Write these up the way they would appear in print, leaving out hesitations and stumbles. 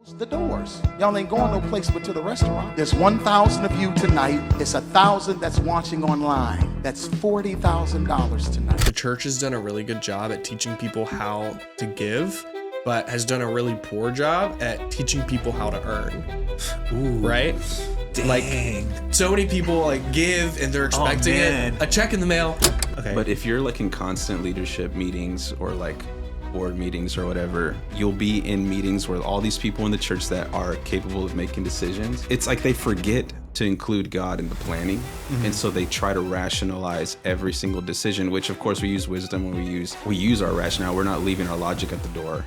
The doors. Y'all ain't going no place but to the restaurant. There's 1,000 of you tonight. It's 1,000 that's watching online. That's $40,000 tonight. The church has done a really good job at teaching people how to give, but has done a really poor job at teaching people how to earn. Ooh, right? Dang. Like, so many people like give and they're expecting a check in the mail. Okay. But if you're like in constant leadership meetings or like board meetings or whatever, you'll be in meetings where all these people in the church that are capable of making decisions, it's like they forget to include God in the planning. Mm-hmm. And so they try to rationalize every single decision, which of course we use wisdom when we use our rationale. We're not leaving our logic at the door.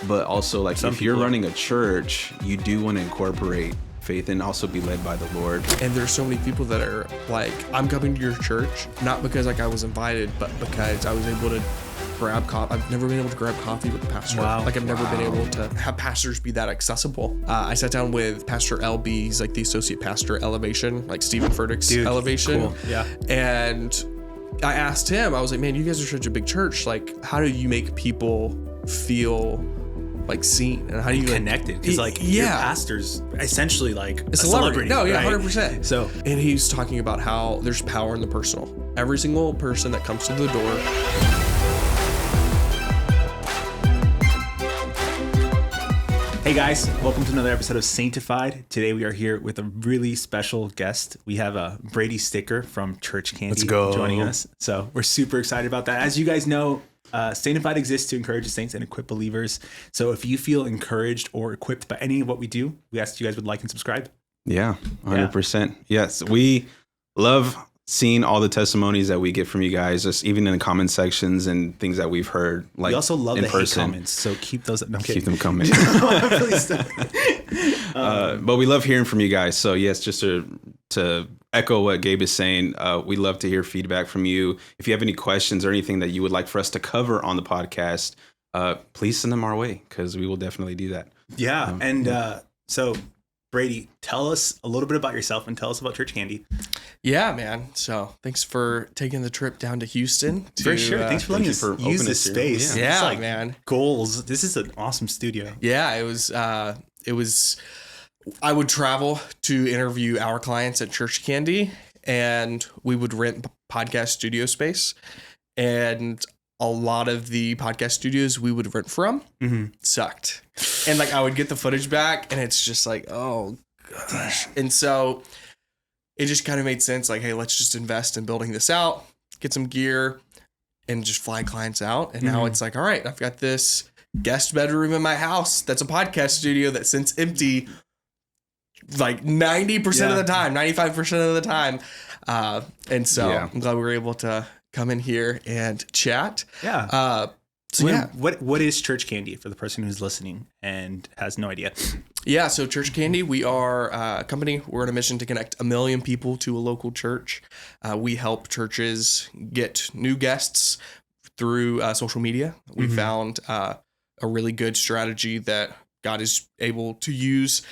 But also, like, if you're running a church, you do want to incorporate faith and also be led by the Lord. And there's so many people that are like, I'm coming to your church, not because like I was invited, but because I was able to grab coffee. I've never been able to grab coffee with the pastor. Wow. Like I've never been able to have pastors be that accessible. I sat down with Pastor LB. He's like the associate pastor at Elevation, like Stephen Furtick's Elevation. Cool. Yeah. And I asked him, I was like, man, you guys are such a big church. Like, how do you make people feel like seen, and how do you connected? Because like your pastor's essentially like a celebrity. No, yeah, right? 100%. So, and he's talking about how there's power in the personal. Every single person that comes to the door. Hey guys, welcome to another episode of Saintified. Today we are here with a really special guest. We have a Brady Sticker from ChurchCandy joining us. So we're super excited about that. As you guys know, Saintified exists to encourage the saints and equip believers. So if you feel encouraged or equipped by any of what we do, we ask you guys would like and subscribe. Yeah, 100%. Yes, we love seeing all the testimonies that we get from you guys, just even in the comment sections and things that we've heard. Like, we also love in the person. hate comments, so keep those. No, keep them coming. Please don't. But we love hearing from you guys. So yes, just to echo what Gabe is saying, we love to hear feedback from you. If you have any questions or anything that you would like for us to cover on the podcast, please send them our way, because we will definitely do that. Yeah. So Brady, tell us a little bit about yourself and tell us about ChurchCandy. Yeah, man. So thanks for taking the trip down to Houston. For sure. Thanks for letting us use this space. Yeah, like man. Goals. This is an awesome studio. Yeah, it was, I would travel to interview our clients at ChurchCandy, and we would rent podcast studio space. And a lot of the podcast studios we would rent from sucked. And like I would get the footage back and it's just like, oh gosh. And so it just kind of made sense. Like, hey, let's just invest in building this out, get some gear, and just fly clients out. And now it's like, all right, I've got this guest bedroom in my house that's a podcast studio that sits empty like 90% of the time, 95% of the time. And so I'm glad we were able to come in here and chat. Yeah. So what is ChurchCandy for the person who's listening and has no idea? Yeah. So ChurchCandy, we are a company. We're on a mission to connect 1 million people to a local church. We help churches get new guests through social media. We found a really good strategy that God is able to use,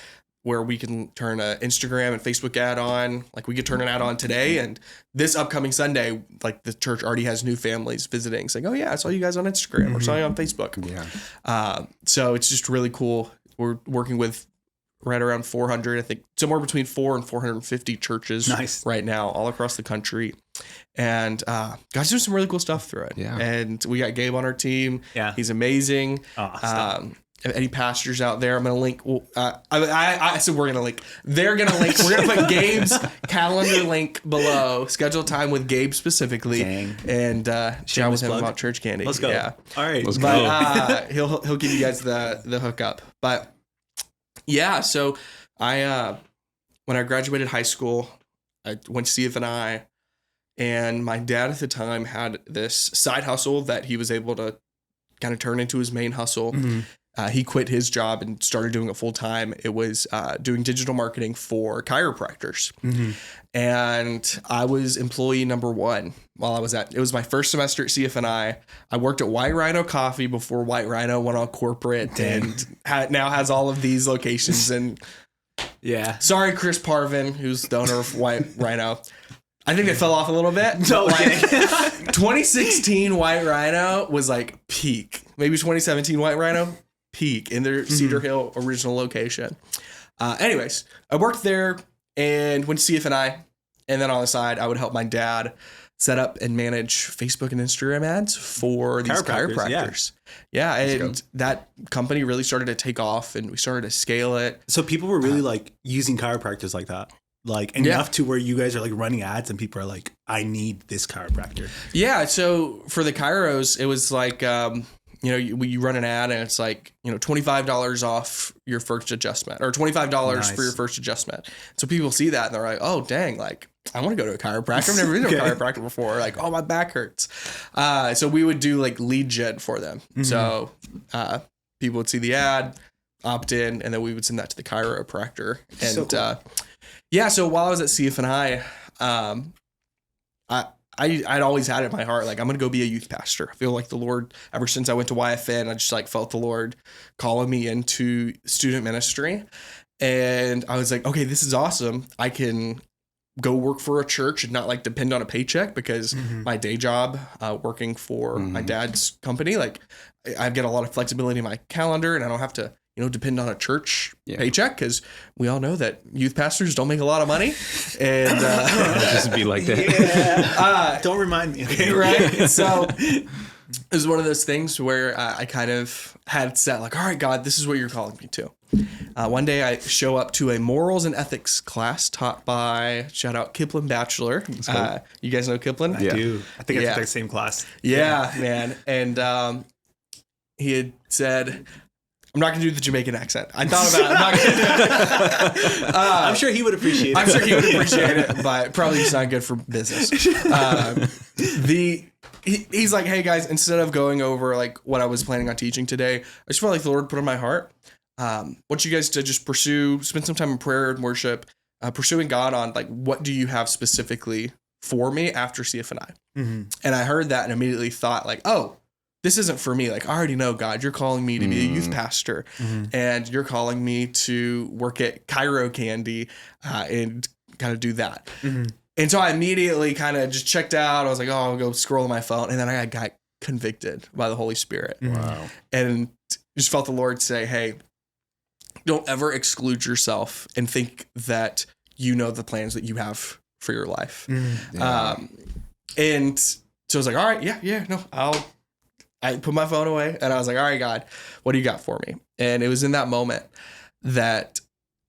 where we can turn an Instagram and Facebook ad on. Like we could turn an ad on today, and this upcoming Sunday, like the church already has new families visiting, saying, oh yeah, I saw you guys on Instagram or saw you on Facebook. Yeah. So it's just really cool. We're working with right around 400, I think somewhere between 400 and 450 churches right now all across the country. And God's doing some really cool stuff through it. Yeah. And we got Gabe on our team. Yeah. He's amazing. Any pastors out there, I'm going to link. I said we're going to link. They're going to link. We're going to put Gabe's calendar link below. Schedule time with Gabe specifically. And chat with him about ChurchCandy. Let's go. Yeah. All right. Let's go. He'll give you guys the hookup. But yeah, so I when I graduated high school, I went to CFNI, and my dad at the time had this side hustle that he was able to kind of turn into his main hustle. He quit his job and started doing it full time. It was doing digital marketing for chiropractors. And I was employee number 1 while I was it was my first semester at CFNI. I worked at White Rhino Coffee before White Rhino went all corporate and now has all of these locations. And sorry, Chris Parvin, who's the owner of White Rhino. I think they fell off a little bit. No, like 2016 White Rhino was like peak. Maybe 2017 White Rhino. peak in their Cedar Hill original location. Anyways, I worked there and went to CFNI. And then on the side, I would help my dad set up and manage Facebook and Instagram ads for these chiropractors. Yeah. And that company really started to take off and we started to scale it. So people were really like using chiropractors like that, like enough to where you guys are like running ads and people are like, I need this chiropractor. Yeah. So for the chiros, it was like, you run an ad and it's like, $25 off your first adjustment or $25 for your first adjustment. So people see that and they're like, oh, dang, like I want to go to a chiropractor. I've never been to a chiropractor before. Like, oh, my back hurts. So we would do like lead gen for them. So people would see the ad, opt in, and then we would send that to the chiropractor. And so cool. So while I was at CFNI, I'd always had it in my heart, like, I'm going to go be a youth pastor. I feel like the Lord, ever since I went to YFN, I just like felt the Lord calling me into student ministry. And I was like, okay, this is awesome. I can go work for a church and not like depend on a paycheck because my day job, working for my dad's company, like I get a lot of flexibility in my calendar and I don't have to, depend on a church paycheck because we all know that youth pastors don't make a lot of money. And just be like that. Don't remind me. Okay? Right. So it was one of those things where I kind of had set like, all right, God, this is what you're calling me to. One day I show up to a morals and ethics class taught by, shout out, Kipling Bachelor. You guys know Kipling? I do. I think I took that same class. Yeah, man. And he had said, I'm not going to do the Jamaican accent. I thought about it. I'm not going to do it. I'm sure he would appreciate it. I'm sure he would appreciate it, but probably it's not good for business. He's like, hey guys, instead of going over like what I was planning on teaching today, I just felt like the Lord put on my heart. Want you guys to just spend some time in prayer and worship, pursuing God on like, what do you have specifically for me after CFNI? And I heard that and immediately thought like, oh, this isn't for me. Like, I already know, God, you're calling me to be a youth pastor and you're calling me to work at ChirurCandy and kind of do that. And so I immediately kind of just checked out. I was like, oh, I'll go scroll on my phone. And then I got convicted by the Holy Spirit. Wow. And just felt the Lord say, hey, don't ever exclude yourself and think that you know the plans that you have for your life. And so I was like, all right, no, I put my phone away and I was like, all right, God, what do you got for me? And it was in that moment that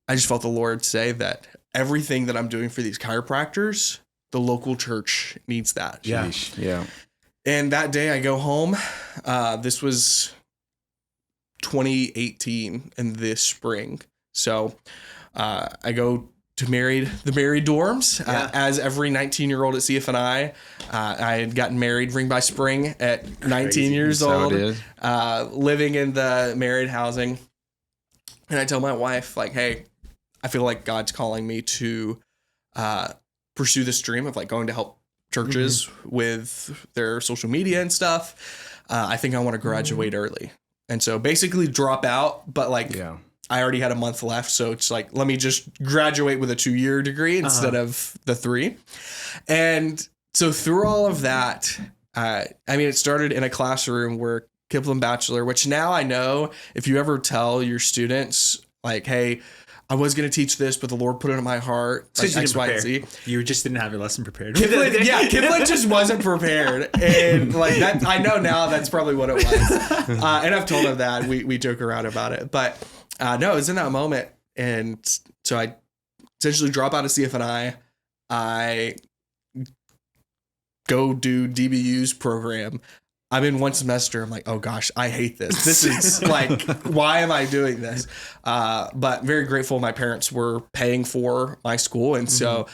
I just felt the Lord say that everything that I'm doing for these chiropractors, the local church needs that. Yeah. And that day I go home. This was 2018 in this spring. So I go to the married dorms, as every 19-year-old at CFNI. I had gotten married ring by spring at 19 years old, living in the married housing. And I tell my wife, like, hey, I feel like God's calling me to pursue this dream of like going to help churches with their social media and stuff. I think I want to graduate early. And so basically drop out, but like I already had a month left. So it's like, let me just graduate with a 2-year degree instead of the 3. And so through all of that, it started in a classroom where Kipling Bachelor, which now I know if you ever tell your students like, hey, I was going to teach this, but the Lord put it in my heart. Like X, Y, and Z. You just didn't have your lesson prepared. Kipling just wasn't prepared. And like that, I know now that's probably what it was. And I've told him that. We joke around about it. But no, it was in that moment. And so I essentially drop out of CFNI. I go do DBU's program. I'm in one semester. I'm like, oh gosh, I hate this. This is like, why am I doing this? But very grateful. My parents were paying for my school. And so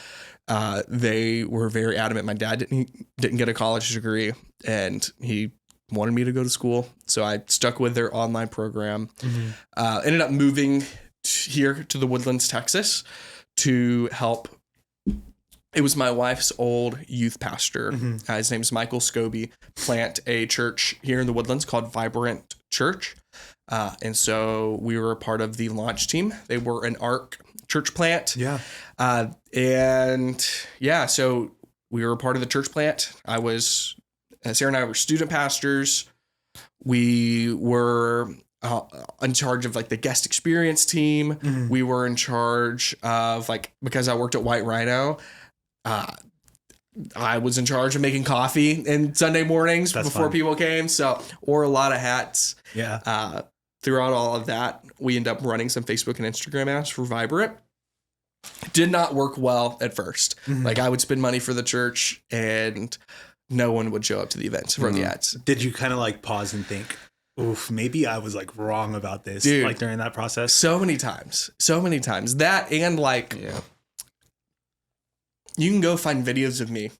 they were very adamant. My dad didn't get a college degree and he wanted me to go to school. So I stuck with their online program, ended up moving here to the Woodlands, Texas to help. It was my wife's old youth pastor. His name is Michael Scobie, plant a church here in the Woodlands called Vibrant Church. And so we were a part of the launch team. They were an ARC church plant. So we were a part of the church plant. Sarah and I were student pastors. We were in charge of like the guest experience team. We were in charge of like, because I worked at White Rhino, I was in charge of making coffee in Sunday mornings before people came. So, wore a lot of hats. Yeah. Throughout all of that, we ended up running some Facebook and Instagram ads for Vibrant. Did not work well at first. Like I would spend money for the church and no one would show up to the events from the ads. Did you kind of like pause and think, oof, maybe I was like wrong about this, dude, like during that process? So many times that, and like, you can go find videos of me,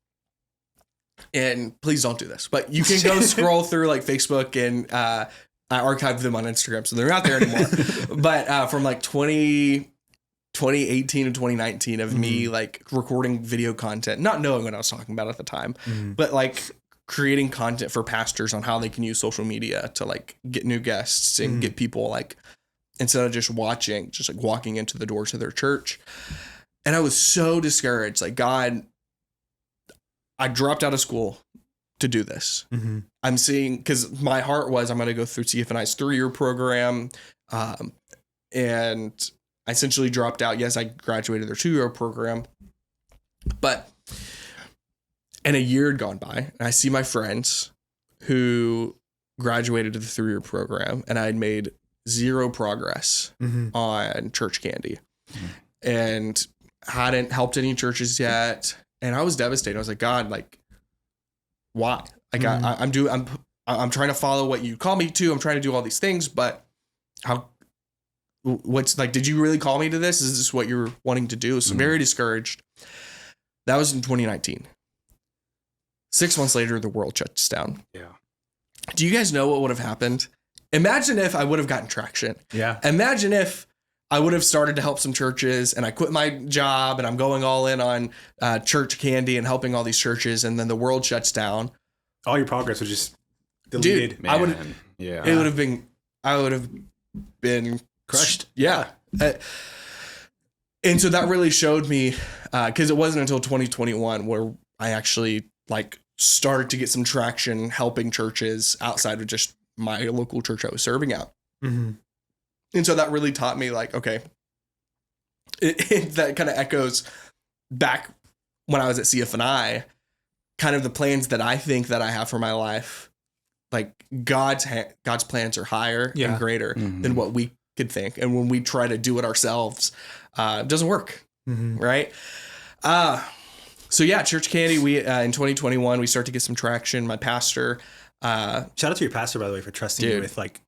and please don't do this, but you can go scroll through like Facebook, and I archived them on Instagram, so they're not there anymore. But from like 2018 and 2019 of me like recording video content, not knowing what I was talking about at the time, but like creating content for pastors on how they can use social media to like get new guests and get people like, instead of just watching, just like walking into the doors of their church. And I was so discouraged. Like, God, I dropped out of school to do this. I'm seeing, because my heart was, I'm going to go through CFNI's 3-year program. And I essentially dropped out. Yes, I graduated their 2-year program. But, and a year had gone by. And I see my friends who graduated to the 3-year program, and I had made zero progress on ChurchCandy. And hadn't helped any churches yet. And I was devastated. I was like, God, like, why? Like I'm trying to follow what you call me to. I'm trying to do all these things, but what's like, did you really call me to this? Is this what you're wanting to do? So I'm very discouraged. That was in 2019. 6 months later, the world shuts down. Yeah. Do you guys know what would have happened? Imagine if I would have gotten traction. Yeah. Imagine if I would have started to help some churches and I quit my job and I'm going all in on ChurchCandy and helping all these churches, and then the world shuts down. All your progress was just deleted. Dude, I would have been crushed. Yeah. And so that really showed me, because it wasn't until 2021 where I actually like started to get some traction helping churches outside of just my local church I was serving at. And so that really taught me, like, okay, that kind of echoes back when I was at CFNI, kind of the plans that I think that I have for my life. Like God's plans are higher and greater than what we could think. And when we try to do it ourselves, it doesn't work. Right. So yeah, ChurchCandy, we, in 2021, we start to get some traction. My pastor, shout out to your pastor, by the way, for trusting you with like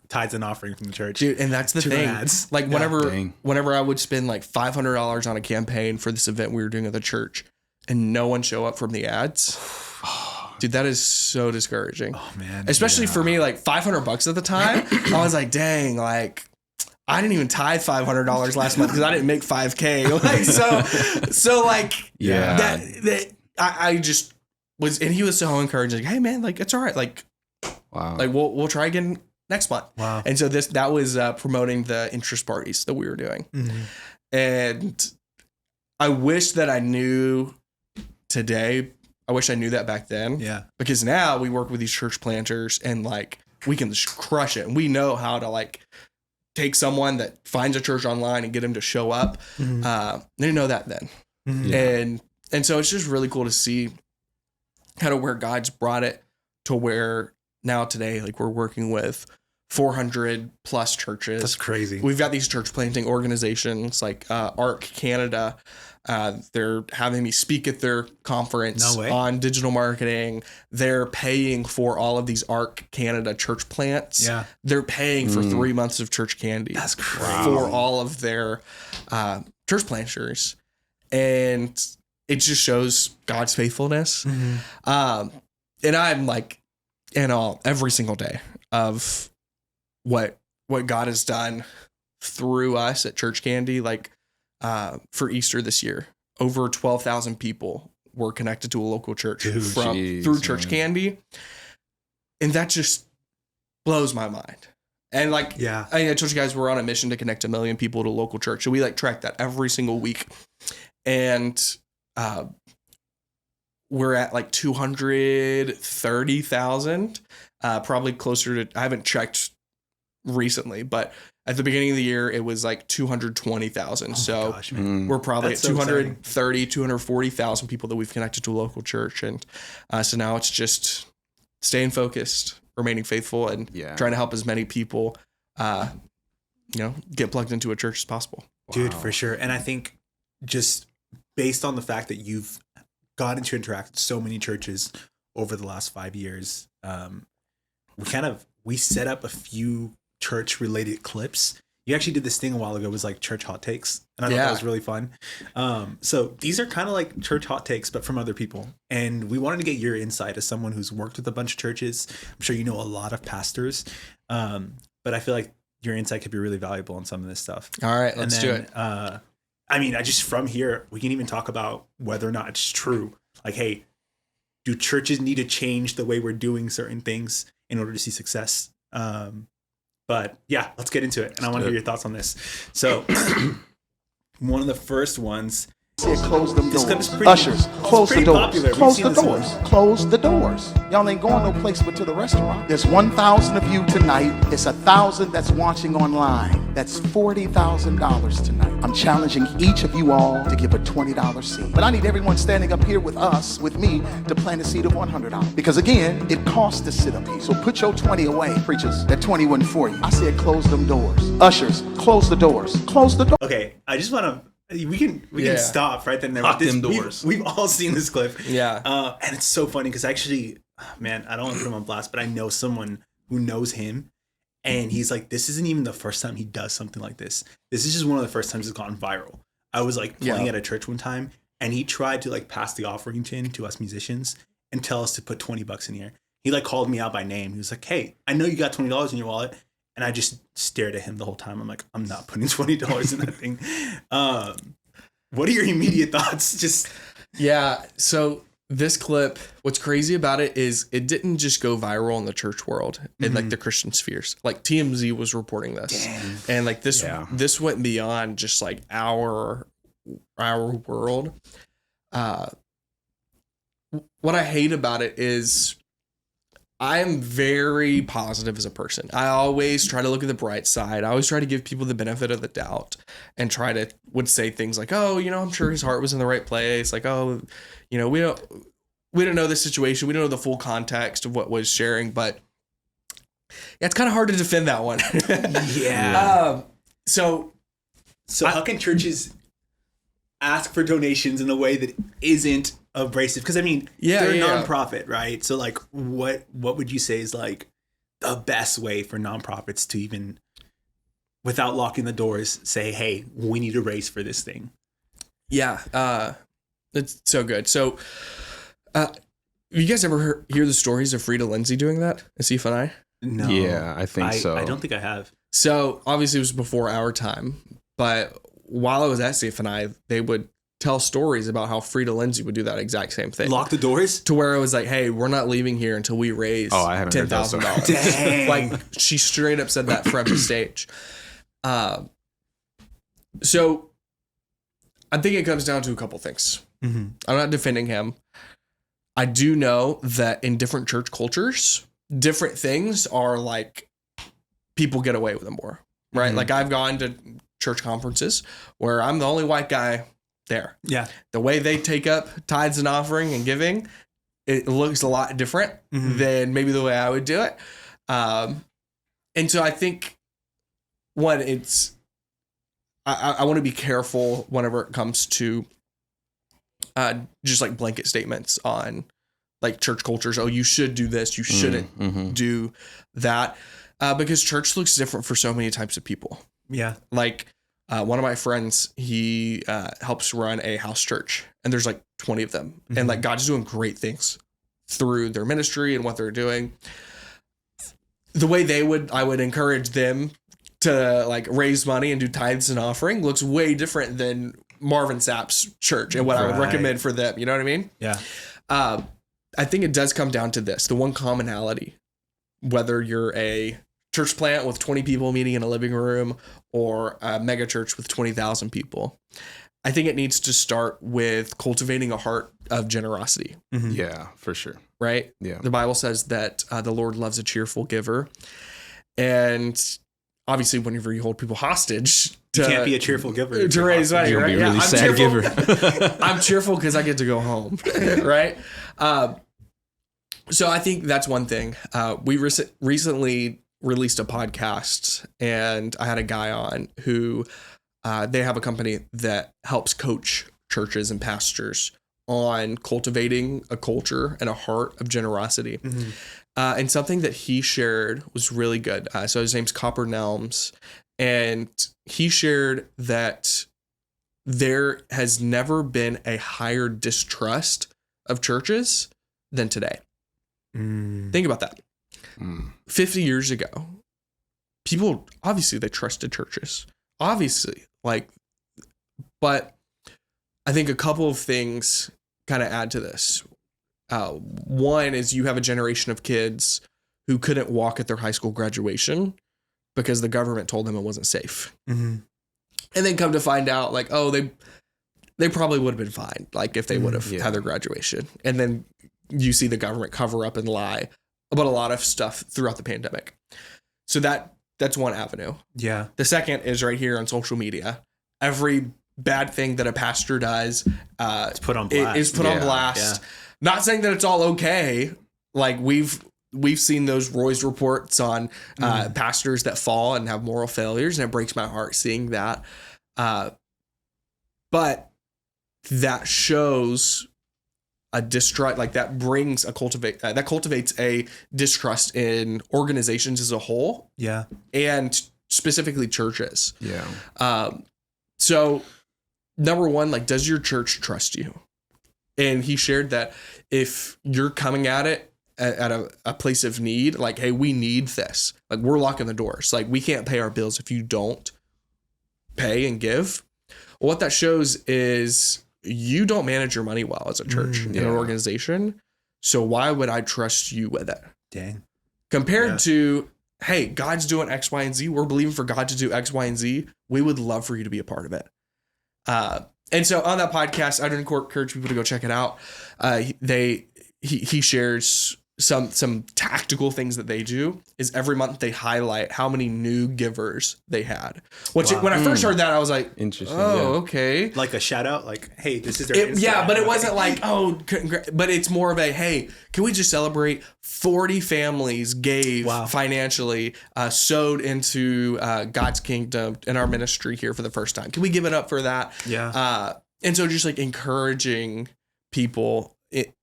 tithes and offering from the church. Dude, and that's the thing. Ads. Like whenever I would spend like $500 on a campaign for this event we were doing at the church and no one show up from the ads. Dude, that is so discouraging. Oh man. Especially for me, like $500 at the time. I was like, dang, like I didn't even tithe $500 last month because I didn't make $5,000. Like, so like, I just was, and he was so encouraging. Hey man, like it's all right. Like, wow. Like we'll try again next month. Wow. And so that was promoting the interest parties that we were doing. And I wish that I knew today. I wish I knew that back then. Yeah. Because now we work with these church planters and like we can just crush it. And we know how to like take someone that finds a church online and get them to show up. They didn't know that then. And so it's just really cool to see kind of where God's brought it to where now today, like we're working with 400 plus churches. That's crazy. We've got these church planting organizations like ARC Canada. They're having me speak at their conference on digital marketing. They're paying for all of these ARC Canada church plants. Yeah. They're paying for 3 months of ChurchCandy. That's crazy. For all of their church planters. And it just shows God's faithfulness. And I'm like in awe every single day of what God has done through us at ChurchCandy. Like for Easter this year, over 12,000 people were connected to a local church through ChurchCandy. And that just blows my mind. And like, I told you guys, we're on a mission to connect 1 million people to a local church. So we like track that every single week. And we're at like 230,000, probably closer to, I haven't checked recently, but at the beginning of the year, it was like 220,000. So gosh, man. we're probably That's at so 230, 240,000 people that we've connected to a local church. And so now it's just staying focused, remaining faithful, and trying to help as many people, get plugged into a church as possible. Dude, for sure. And I think just based on the fact that you've gotten to interact with so many churches over the last 5 years, we set up a few church related clips. You actually did this thing a while ago. It was like church hot takes. And I thought that was really fun. So these are kind of like church hot takes, but from other people. And we wanted to get your insight as someone who's worked with a bunch of churches. I'm sure you know a lot of pastors. But I feel like your insight could be really valuable on some of this stuff. All right, let's do it. From here, we can even talk about whether or not it's true. Like, hey, do churches need to change the way we're doing certain things in order to see success? But yeah, let's get into it. And I want to hear your thoughts on this. So one of the first ones. Close them This doors. clip is pretty- Ushers, close the pretty doors. popular. We've Close seen the this doors. one. Close the doors. Y'all ain't going no place but to the restaurant. There's 1,000 of you tonight. It's 1,000 that's watching online. That's $40,000 tonight. I'm challenging each of you all to give a $20 seed. But I need everyone standing up here with me, to plant a seed of $100. Because again, it costs to sit up here. So put your 20 away, preachers. That 20 wasn't for you. I said close them doors. Ushers, close the doors. Close the doors. Okay, I just want to. We can stop right then. Lock them doors. We've all seen this clip. Yeah. And it's so funny because actually, man, I don't want to put him on blast, but I know someone who knows him, and he's like, this isn't even the first time he does something like this. This is just one of the first times it's gone viral. I was like playing at a church one time, and he tried to like pass the offering tin to us musicians and tell us to put $20 in here. He like called me out by name. He was like, hey, I know you got $20 in your wallet. And I just stared at him the whole time. I'm like, I'm not putting $20 in that thing. What are your immediate thoughts? So this clip, what's crazy about it is it didn't just go viral in the church world, in like the Christian spheres. Like TMZ was reporting this. Damn. And like this went beyond just like our world. What I hate about it is I am very positive as a person. I always try to look at the bright side. I always try to give people the benefit of the doubt and would say things like, oh, I'm sure his heart was in the right place. Like, oh, we don't know the situation. We don't know the full context of what was sharing, but it's kind of hard to defend that one. Yeah. So how can churches ask for donations in a way that isn't abrasive? Because they're a nonprofit, right? So like what would you say is like the best way for nonprofits to even, without locking the doors, say, hey, we need to raise for this thing? It's so good. So you guys ever hear the stories of Frida Lindsay doing that at CFNI? No. Yeah, I think so. I don't think I have. So obviously it was before our time, but while I was at CFNI, they would tell stories about how Frida Lindsay would do that exact same thing. Lock the doors? To where it was like, hey, we're not leaving here until we raise $10,000. Dang. Like she straight up said that from the stage. So I think it comes down to a couple things. Mm-hmm. I'm not defending him. I do know that in different church cultures, different things are like people get away with them more, right? Mm-hmm. Like I've gone to church conferences where I'm the only white guy there. Yeah. The way they take up tithes and offering and giving, it looks a lot different than maybe the way I would do it. And so I think I want to be careful whenever it comes to just like blanket statements on like church cultures. Oh, you should do this. You shouldn't do that. Because church looks different for so many types of people. Yeah. Like one of my friends, he helps run a house church, and there's like 20 of them. And like God's doing great things through their ministry and what they're doing. The way I would encourage them to like raise money and do tithes and offering looks way different than Marvin Sapp's church and what I would recommend for them. You know what I mean? Yeah. I think it does come down to this, the one commonality, whether you're a church plant with 20 people meeting in a living room or a mega church with 20,000 people. I think it needs to start with cultivating a heart of generosity. Yeah, for sure. Right? Yeah. The Bible says that the Lord loves a cheerful giver. And obviously whenever you hold people hostage, You can't be a cheerful giver. to raise money, You'll right? be a really I'm sad cheerful. giver. I'm cheerful because I get to go home, right? So I think that's one thing. We recently released a podcast, and I had a guy on who they have a company that helps coach churches and pastors on cultivating a culture and a heart of generosity. Mm-hmm. And something that he shared was really good. So his name's Copper Nelms, and he shared that there has never been a higher distrust of churches than today. Think about that. 50 years ago, people, obviously they trusted churches, obviously, but I think a couple of things kind of add to this. One is you have a generation of kids who couldn't walk at their high school graduation because the government told them it wasn't safe. Mm-hmm. And then come to find out, they probably would have been fine, if they would have Yeah. had their graduation. And then you see the government cover up and lie about a lot of stuff throughout the pandemic. So that's one avenue. Yeah. The second is right here on social media. Every bad thing that a pastor does It's put on blast. is put on blast. Not saying that it's all okay. We've seen those Roy's reports on pastors that fall and have moral failures, and it breaks my heart seeing that. But that shows a distrust, that brings that cultivates a distrust in organizations as a whole. Yeah. And specifically churches. Yeah. So number one, does your church trust you? And he shared that if you're coming at it at a place of need, hey, we need this. We're locking the doors. We can't pay our bills if you don't pay and give. Well, what that shows is you don't manage your money well as a church in an organization. So why would I trust you with it? Dang. Compared to, hey, God's doing X, Y, and Z. We're believing for God to do X, Y, and Z. We would love for you to be a part of it. And so on that podcast, I'd encourage people to go check it out. He shares some tactical things that they do is every month they highlight how many new givers they had. Which when I first heard that, I was like, Interesting. oh, okay. Like a shout out, hey, this is their Yeah, but it wasn't but it's more of a, hey, can we just celebrate 40 families gave financially, sowed into God's kingdom and our ministry here for the first time. Can we give it up for that? Yeah. And so just encouraging people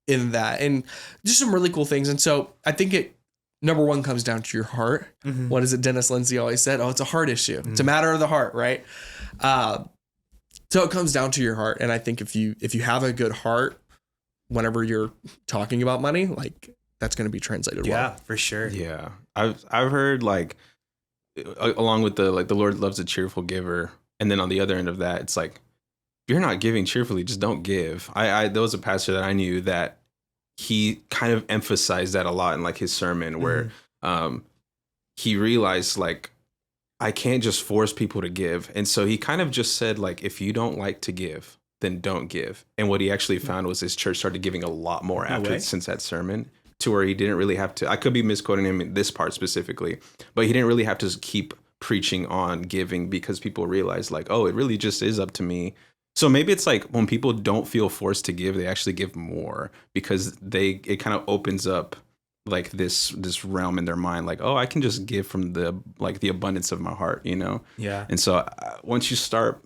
in that, and just some really cool things. And so I think number one comes down to your heart. Mm-hmm. What is it Dennis Lindsay always said? Oh, it's a heart issue. Mm-hmm. It's a matter of the heart, right? So it comes down to your heart. And I think if you have a good heart, whenever you're talking about money, that's going to be translated well. Yeah, for sure. Yeah. I've heard along with the Lord loves a cheerful giver. And then on the other end of that, it's if you're not giving cheerfully, just don't give. There was a pastor that I knew that he kind of emphasized that a lot in his sermon where he realized I can't just force people to give. And so he kind of just said if you don't like to give, then don't give. And what he actually found was his church started giving a lot more since that sermon, to where he didn't really have to, I could be misquoting him in this part specifically, but he didn't really have to keep preaching on giving because people realized oh, it really just is up to me. So maybe it's when people don't feel forced to give, they actually give more because it kind of opens up this realm in their mind, oh, I can just give from the abundance of my heart, Yeah. And so once you stop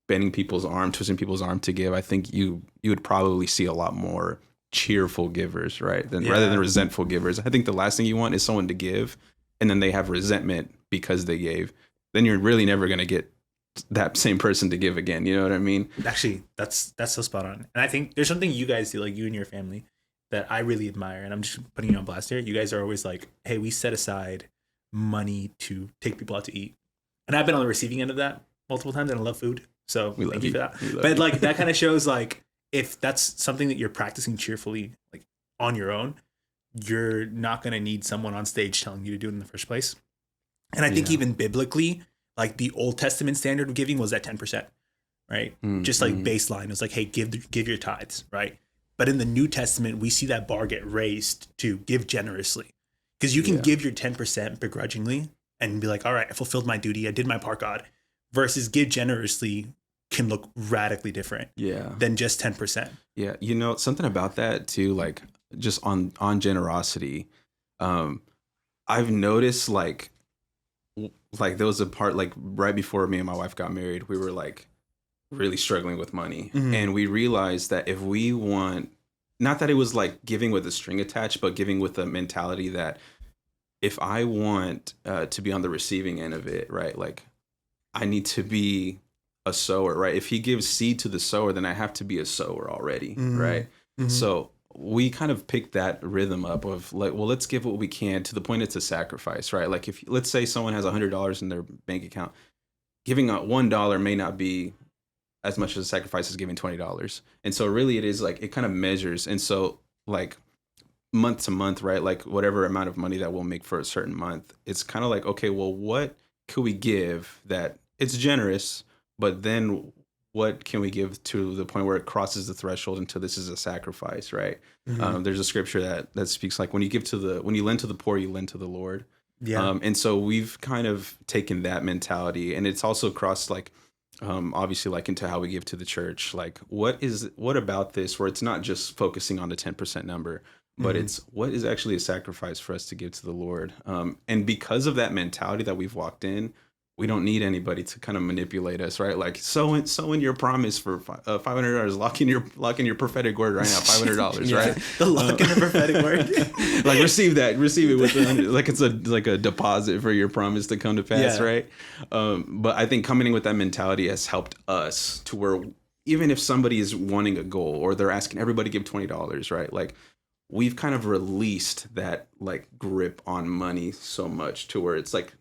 bending people's arm, twisting people's arm to give, I think you would probably see a lot more cheerful givers, right? Rather than resentful givers. I think the last thing you want is someone to give and then they have resentment because they gave. Then you're really never going to get that same person to give again. You know what I mean? Actually, that's so spot on. And I think there's something you guys do, you and your family, that I really admire. And I'm just putting you on blast here. You guys are always hey, we set aside money to take people out to eat. And I've been on the receiving end of that multiple times, and I love food. So thank you for that. But that kind of shows if that's something that you're practicing cheerfully, on your own, you're not going to need someone on stage telling you to do it in the first place. And I think even biblically, the Old Testament standard of giving was at 10%, right? Just baseline. It was hey, give your tithes, right? But in the New Testament, we see that bar get raised to give generously, Because you can give your 10% begrudgingly and be like, all right, I fulfilled my duty. I did my part, God. Versus give generously can look radically different than just 10%. Yeah. You know, something about that too, like just on generosity. I've noticed like there was a part like right before me and my wife got married, we were like really struggling with money. And we realized that if we want, not that it was like giving with a string attached, but giving with a mentality that if I want to be on the receiving end of it, right? Like I need to be a sower, right? If he gives seed to the sower, then I have to be a sower already, right? So we kind of picked that rhythm up of like, well, let's give what we can to the point it's a sacrifice, right? Like if let's say someone has $100 in their bank account, giving out $1 may not be as much as a sacrifice as giving $20. And so really it is like, it kind of measures. And so like month to month, right? Like whatever amount of money that we'll make for a certain month, it's kind of like, okay, well, what could we give that it's generous, but then what can we give to the point where it crosses the threshold until this is a sacrifice, right? There's a scripture that speaks like when you lend to the poor, you lend to the Lord. Yeah. And so we've kind of taken that mentality, and it's also crossed like, obviously like into how we give to the church. Like what about this where it's not just focusing on the 10% number, but it's what is actually a sacrifice for us to give to the Lord. And because of that mentality that we've walked in, we don't need anybody to kind of manipulate us, right? Like sow in your promise for $500. Lock in your prophetic word right now, $500, right? The lock in the prophetic word. Like receive it with like it's a deposit for your promise to come to pass, right? But I think coming in with that mentality has helped us to where even if somebody is wanting a goal or they're asking everybody give $20, right? Like we've kind of released that like grip on money so much to where it's like,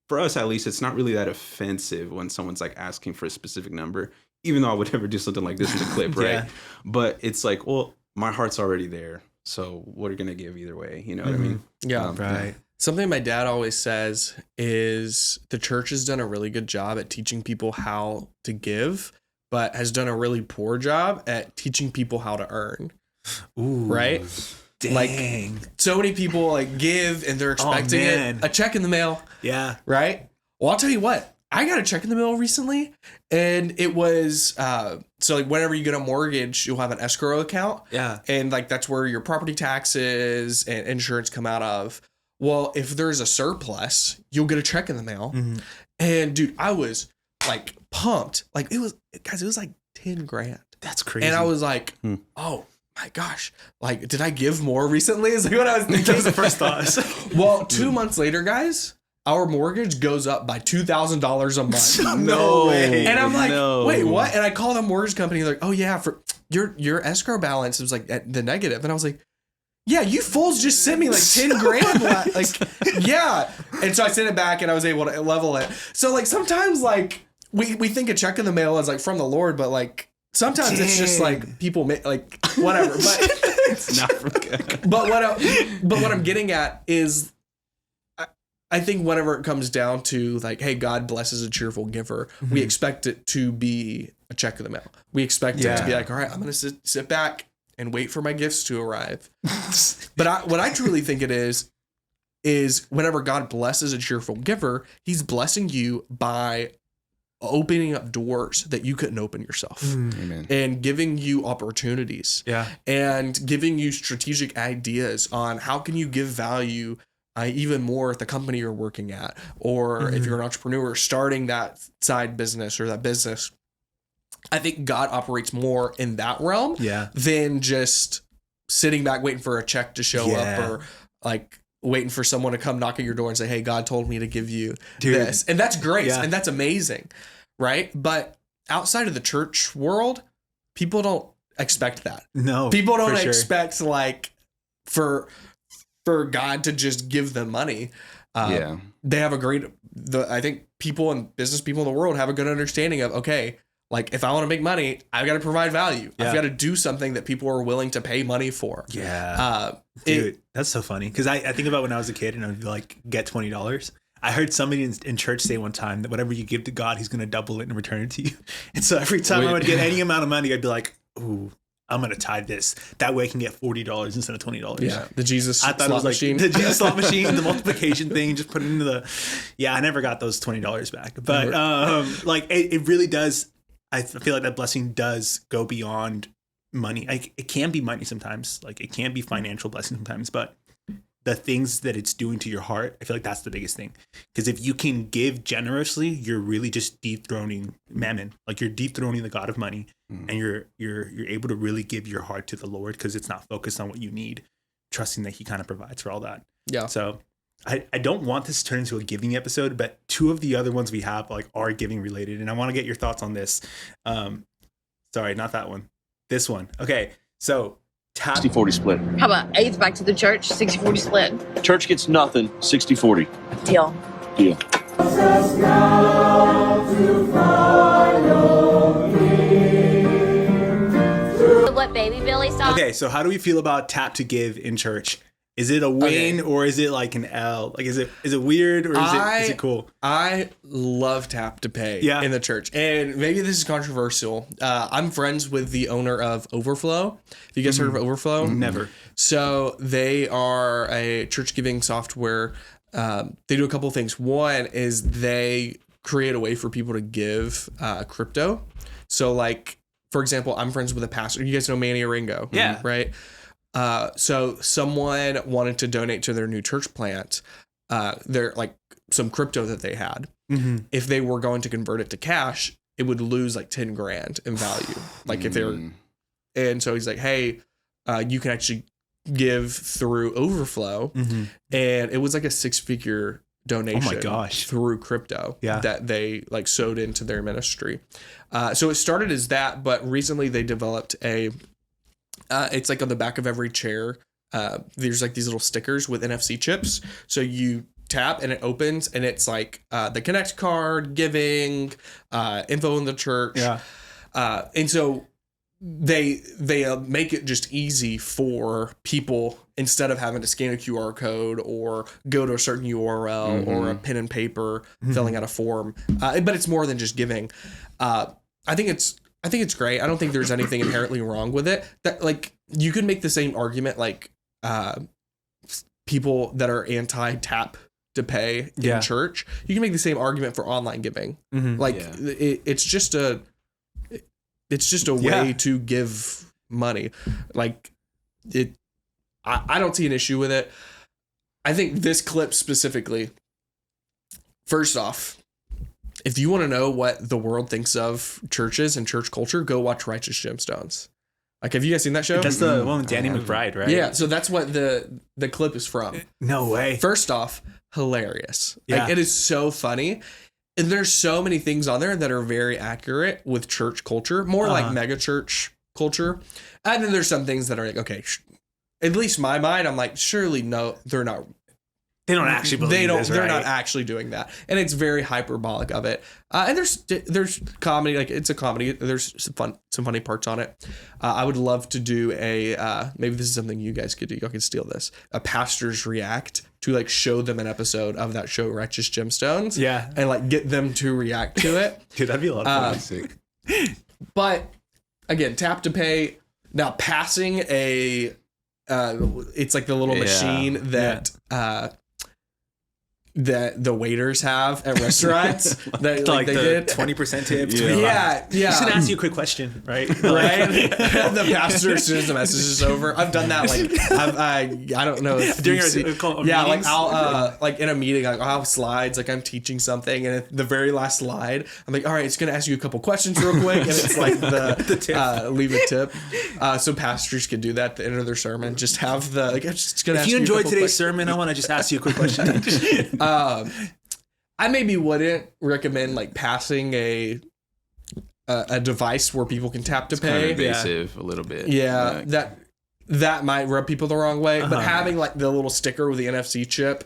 for us, at least, it's not really that offensive when someone's like asking for a specific number, even though I would never do something like this in the clip, right? But it's like, well, my heart's already there. So what are you going to give either way? You know what I mean? Yeah. Right. Something my dad always says is the church has done a really good job at teaching people how to give, but has done a really poor job at teaching people how to earn. Ooh. Right? Dang. Like so many people like give and they're expecting a check in the mail. Yeah. Right. Well, I'll tell you what, I got a check in the mail recently and it was, so like whenever you get a mortgage, you'll have an escrow account. Yeah. And like, that's where your property taxes and insurance come out of. Well, if there's a surplus, you'll get a check in the mail. And dude, I was like pumped. Like it was like 10 grand. That's crazy. And I was like, oh, my gosh, like, did I give more recently? Is like what I was thinking. That was the first thought. Well, 2 months later, guys, our mortgage goes up by $2,000 a month. No way. And I'm like, wait, what? And I call the mortgage company. They're like, oh yeah, for your escrow balance was like at the negative. And I was like, yeah, you fools just sent me like 10 grand. Like, yeah. And so I sent it back and I was able to level it. So like sometimes like we think a check in the mail is like from the Lord, but like, sometimes it's just like people like whatever, but it's not from God. But what I'm getting at is, I think whenever it comes down to like, hey, God blesses a cheerful giver, we expect it to be a check in the mail. We expect it to be like, all right, I'm gonna sit back and wait for my gifts to arrive. But what I truly think it is whenever God blesses a cheerful giver, He's blessing you by opening up doors that you couldn't open yourself. Amen. And giving you opportunities. Yeah. And giving you strategic ideas on how can you give value even more at the company you're working at, or if you're an entrepreneur starting that side business or that business. I think God operates more in that realm than just sitting back waiting for a check to show up or like waiting for someone to come knock at your door and say, hey, God told me to give you this. And that's great. And that's amazing. Right. But outside of the church world, people don't expect that. No, people don't expect like for God to just give them money. They have I think people and business people in the world have a good understanding of, okay, like if I want to make money, I've got to provide value. I've got to do something that people are willing to pay money for. Yeah. Dude, that's so funny. Because I think about when I was a kid and I would like get $20. I heard somebody in church say one time that whatever you give to God, He's going to double it and return it to you. And so every time I would get any amount of money, I'd be like, ooh, I'm gonna tithe this. That way I can get $40 instead of $20. Yeah, the Jesus I thought slot it was like machine. the Jesus slot machine, the multiplication thing. Just put it into the. Yeah, I never got those $20 back, but like it really does. I feel like that blessing does go beyond money. Like it can be money sometimes. Like it can be financial blessing sometimes, but the things that it's doing to your heart, I feel like that's the biggest thing. Because if you can give generously, you're really just dethroning mammon. Like you're dethroning the God of money, and you're able to really give your heart to the Lord because it's not focused on what you need, trusting that He kind of provides for all that. Yeah. So I don't want this to turn into a giving episode, but two of the other ones we have like are giving related, and I want to get your thoughts on this. Sorry, not that one. This one. Okay, so. 60-40 split. How about eighth back to the church, 60-40 split? Church gets nothing, 60-40. Deal. Deal. What Baby Billy song? Okay, so how do we feel about tap to give in church? Is it a win or is it like an L? Like is it weird or is it cool? I love tap to pay in the church. And maybe this is controversial. I'm friends with the owner of Overflow. Have you guys heard of Overflow? Never. So they are a church giving software. They do a couple of things. One is they create a way for people to give crypto. So like, for example, I'm friends with a pastor. You guys know Manny Oringo, Yeah. right? So someone wanted to donate to their new church plant, their like some crypto that they had. If they were going to convert it to cash, it would lose like 10 grand in value. Like if they're, and so he's like, hey, you can actually give through Overflow. And it was like a 6-figure donation. Oh my gosh. Through crypto that they like sewed into their ministry. So it started as that, but recently they developed it's like on the back of every chair. There's like these little stickers with NFC chips. So you tap and it opens and it's like the Connect card, giving, info in the church. And so they make it just easy for people instead of having to scan a QR code or go to a certain URL or a pen and paper filling out a form. But it's more than just giving. I think it's great. I don't think there's anything inherently wrong with it. That like you could make the same argument like people that are anti tap to pay in church. You can make the same argument for online giving. It's just a way to give money. Like it. I don't see an issue with it. I think this clip specifically. First off, if you want to know what the world thinks of churches and church culture, go watch Righteous Gemstones. Like, have you guys seen that show? That's the one with Danny McBride, right? Yeah, so that's what the clip is from. No way. First off, hilarious. Like, it is so funny. And there's so many things on there that are very accurate with church culture, more like mega church culture. And then there's some things that are like, okay, at least my mind, I'm like, surely no, they're not. They don't actually believe this, They're right? not actually doing that, and it's very hyperbolic of it. And there's comedy, like it's a comedy. There's some funny parts on it. I would love to do a maybe this is something you guys could do. Y'all could steal this. A pastors react to like show them an episode of that show Righteous Gemstones. Yeah, and like get them to react to it. Dude, that'd be a lot of fun. But again, tap to pay. Now passing it's like the little machine that. That the waiters have at restaurants that like they did 20% tips. Yeah. Just gonna ask you a quick question, right? Right. The pastor, as soon as the message is over, I've done that. Like I don't know if during like I'll like in a meeting, like I'll have slides, like I'm teaching something, and at the very last slide, I'm like, all right, it's gonna ask you a couple questions real quick, and it's like the tip. Leave a tip. So pastors can do that at the end of their sermon. Just have the like. Just gonna. If ask you enjoyed today's questions. sermon, I want to just ask you a quick question. I maybe wouldn't recommend like passing a device where people can tap to pay. Kind of invasive a little bit. Yeah, that might rub people the wrong way. But having like the little sticker with the NFC chip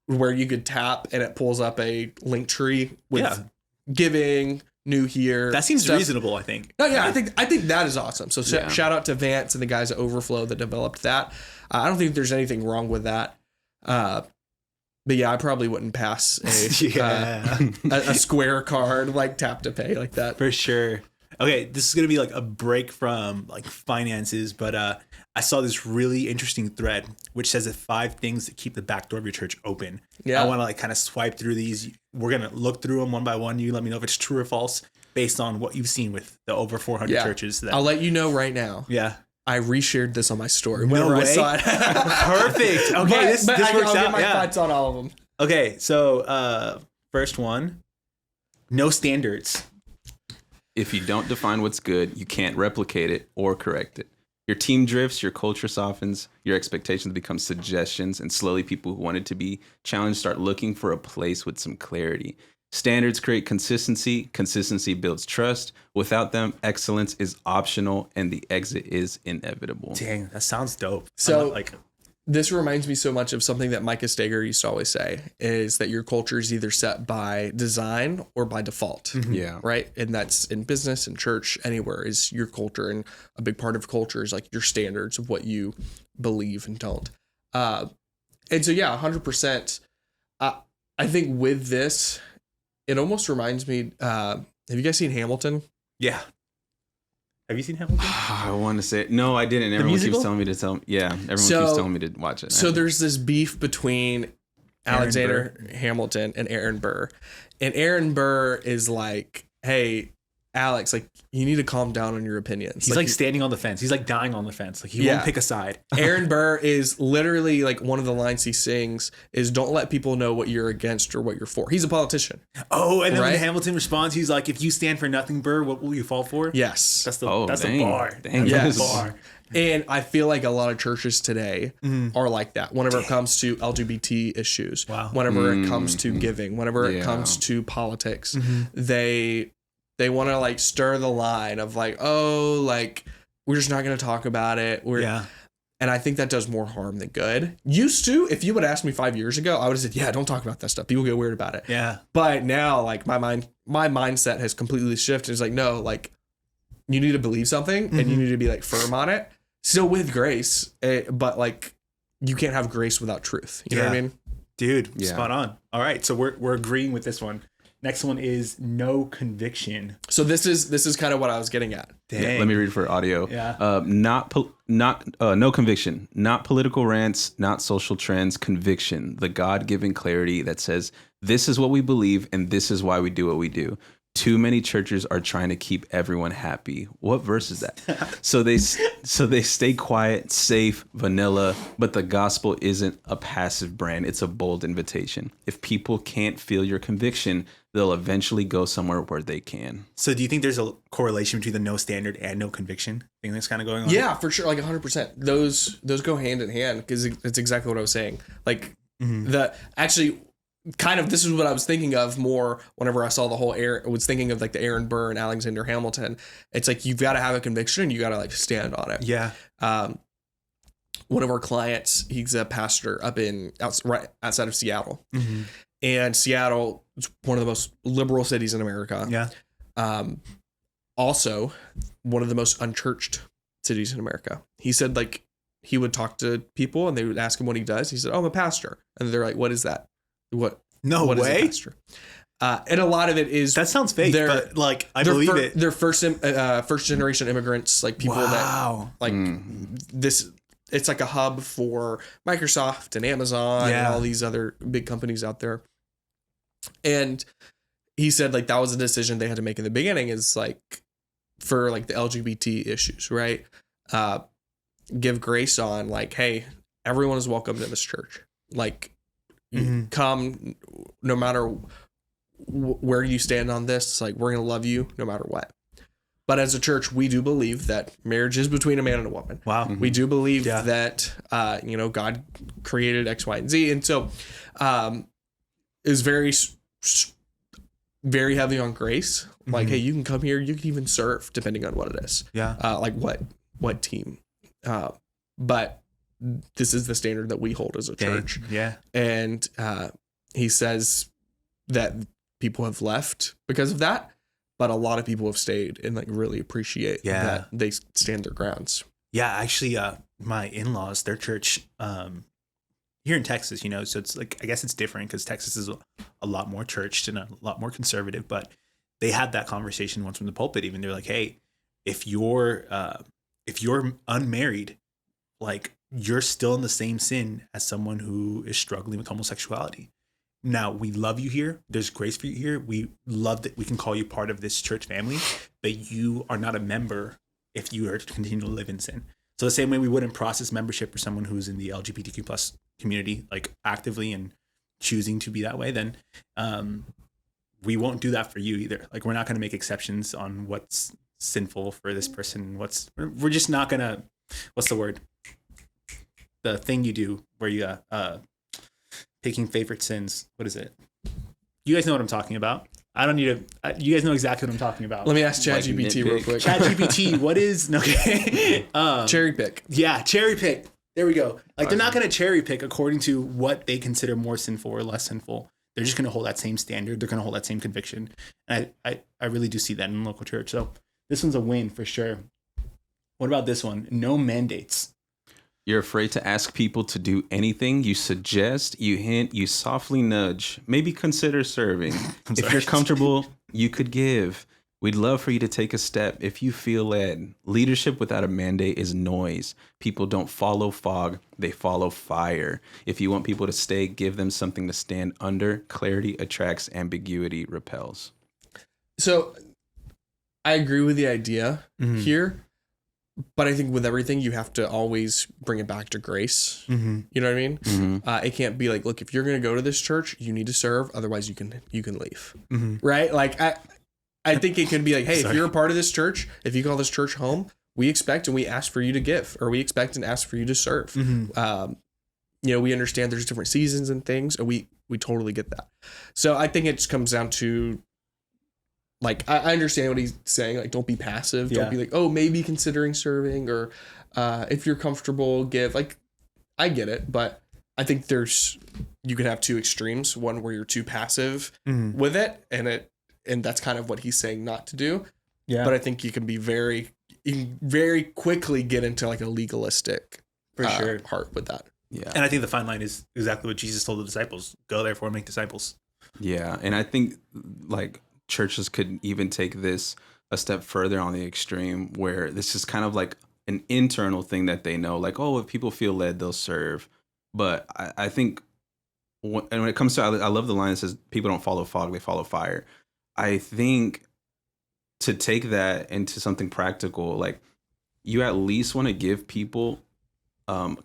where you could tap and it pulls up a link tree with giving, new here. That seems reasonable, I think. No, yeah, I think that is awesome. So shout out to Vance and the guys at Overflow that developed that. I don't think there's anything wrong with that. But yeah, I probably wouldn't pass a square card like tap to pay like that. For sure. Okay, this is gonna be like a break from like finances, but I saw this really interesting thread which says that 5 things that keep the back door of your church open. Yeah. I want to like kind of swipe through these. We're gonna look through them one by one. You let me know if it's true or false based on what you've seen with the over 400 churches. That, I'll let you know right now. Yeah. I reshared this on my story No whenever way. I saw it. Perfect. Okay, this works I'll out. get my Yeah. thoughts on all of them. Okay, so first one, no standards. If you don't define what's good, you can't replicate it or correct it. Your team drifts, your culture softens, your expectations become suggestions, and slowly people who wanted to be challenged start looking for a place with some clarity. Standards create consistency. Consistency builds trust. Without them, excellence is optional and the exit is inevitable. Dang, that sounds dope. So- like, This reminds me so much of something that Micah Steger used to always say, is that your culture is either set by design or by default. Yeah. Right. And that's in business and church, anywhere is your culture. And a big part of culture is like your standards of what you believe and don't. And so, yeah, 100%. I think with this, it almost reminds me, have you guys seen Hamilton? yeah. Have you seen Hamilton? I want to say no, I didn't. Everyone keeps musical? telling me to tell. Yeah, everyone So- keeps telling me to watch it. So there's this beef between Aaron Alexander Hamilton and Aaron Burr. And Aaron Burr is like, hey, Alex, like, you need to calm down on your opinions. He's like standing on the fence. He's like dying on the fence. Like he Yeah. won't pick a side. Aaron Burr is literally like one of the lines he sings is don't let people know what you're against or what you're for. He's a politician. Oh, and then Right? when Hamilton responds, he's like, "If you stand for nothing, Burr, what will you fall for?" Yes. That's the Oh, that's dang. the bar. Dang, That's yes. the bar. And I feel like a lot of churches today are like that whenever it comes to LGBT issues, Wow. whenever it comes to giving, whenever it Yeah. comes to politics, they want to like stir the line of like, oh, like we're just not going to talk about it. Yeah. And I think that does more harm than good. Used to, if you would ask me 5 years ago, I would have said, yeah, don't talk about that stuff. People get weird about it. Yeah. But now, like my mindset has completely shifted. It's like, no, like you need to believe something and you need to be like firm on it. Still with grace, but like you can't have grace without truth. You know what I Yeah. mean? Dude, Yeah. spot on. All right, so we're agreeing with this one. Next one is no conviction. So this is kind of what I was getting at. Dang. Yeah, let me read for audio. Yeah. No conviction, not political rants, not social trends. Conviction, the God-given clarity that says this is what we believe and this is why we do what we do. Too many churches are trying to keep everyone happy. What verse is that? So they stay quiet, safe, vanilla, but the gospel isn't a passive brand. It's a bold invitation. If people can't feel your conviction, they'll eventually go somewhere where they can. So do you think there's a correlation between the no standard and no conviction thing that's kind of going on? Yeah, for sure. Like 100%. Those go hand in hand because it's exactly what I was saying. Like kind of this is what I was thinking of more whenever I saw the whole I was thinking of like the Aaron Burr and Alexander Hamilton. It's like you've got to have a conviction and you got to like stand on it. Yeah. One of our clients, he's a pastor right outside of Seattle. And Seattle is one of the most liberal cities in America. Yeah. Also one of the most unchurched cities in America. He said like he would talk to people and they would ask him what he does. He said, "Oh, I'm a pastor." And they're like, "What is that? What is a pastor?" And a lot of it is That sounds fake, but like I believe it. They're first generation immigrants, like people Wow. that like this. It's like a hub for Microsoft and Amazon and all these other big companies out there. And he said like that was a decision they had to make in the beginning is like for like the LGBT issues, right? Give grace on like, hey, everyone is welcome to this church. Like you come no matter where you stand on this, like we're going to love you no matter what. But as a church, we do believe that marriage is between a man and a woman. Wow. We do believe that, God created X, Y, and Z. And so it was very heavy on grace. Like, hey, you can come here. You can even serve depending on what it is. Yeah. Like what team. But this is the standard that we hold as a church. Yeah. And he says that people have left because of that. But a lot of people have stayed and like really appreciate that they stand their grounds. Yeah, actually, my in-laws, their church, here in Texas, so it's like I guess it's different because Texas is a lot more churched and a lot more conservative. But they had that conversation once from the pulpit. Even they're like, hey, if you're unmarried, like you're still in the same sin as someone who is struggling with homosexuality. Now, we love you here. There's grace for you here. We love that we can call you part of this church family, but you are not a member if you are to continue to live in sin. So the same way we wouldn't process membership for someone who's in the LGBTQ plus community, like actively and choosing to be that way, then we won't do that for you either. Like we're not going to make exceptions on what's sinful for this person. We're just not going to, what's the word? The thing you do where you picking favorite sins. What is it? You guys know what I'm talking about. I don't need to. You guys know exactly what I'm talking about. Let me ask ChatGPT real quick. ChatGPT, what is okay? Cherry pick. Yeah, cherry pick. There we go. Like they're not going to cherry pick according to what they consider more sinful or less sinful. They're just going to hold that same standard. They're going to hold that same conviction. And I really do see that in local church. So this one's a win for sure. What about this one? No mandates. You're afraid to ask people to do anything. You suggest, you hint, you softly nudge. Maybe consider serving. If you're comfortable, you could give. We'd love for you to take a step if you feel led. Leadership without a mandate is noise. People don't follow fog, they follow fire. If you want people to stay, give them something to stand under. Clarity attracts, ambiguity repels. So I agree with the idea here. But I think with everything, you have to always bring it back to grace. Mm-hmm. You know what I mean? Mm-hmm. It can't be like, look, if you're going to go to this church, you need to serve. Otherwise, you can leave. Mm-hmm. Right? Like, I think it can be like, hey, if you're a part of this church, if you call this church home, we expect and we ask for you to give, or we expect and ask for you to serve. Mm-hmm. We understand there's different seasons and things, and we totally get that. So I think it just comes down to, like, I understand what he's saying. Like, don't be passive. Don't be like, oh, maybe considering serving, or if you're comfortable, give. Like, I get it, but I think you can have two extremes. One where you're too passive with it, and that's kind of what he's saying not to do. Yeah. But I think you can very quickly get into like a legalistic heart with that. Yeah. And I think the fine line is exactly what Jesus told the disciples: go therefore and make disciples. Yeah, and I think like churches could even take this a step further on the extreme, where this is kind of like an internal thing that they know, like, oh, if people feel led, they'll serve. But I think, when it comes to, I love the line that says, people don't follow fog, they follow fire. I think to take that into something practical, like you at least want to give people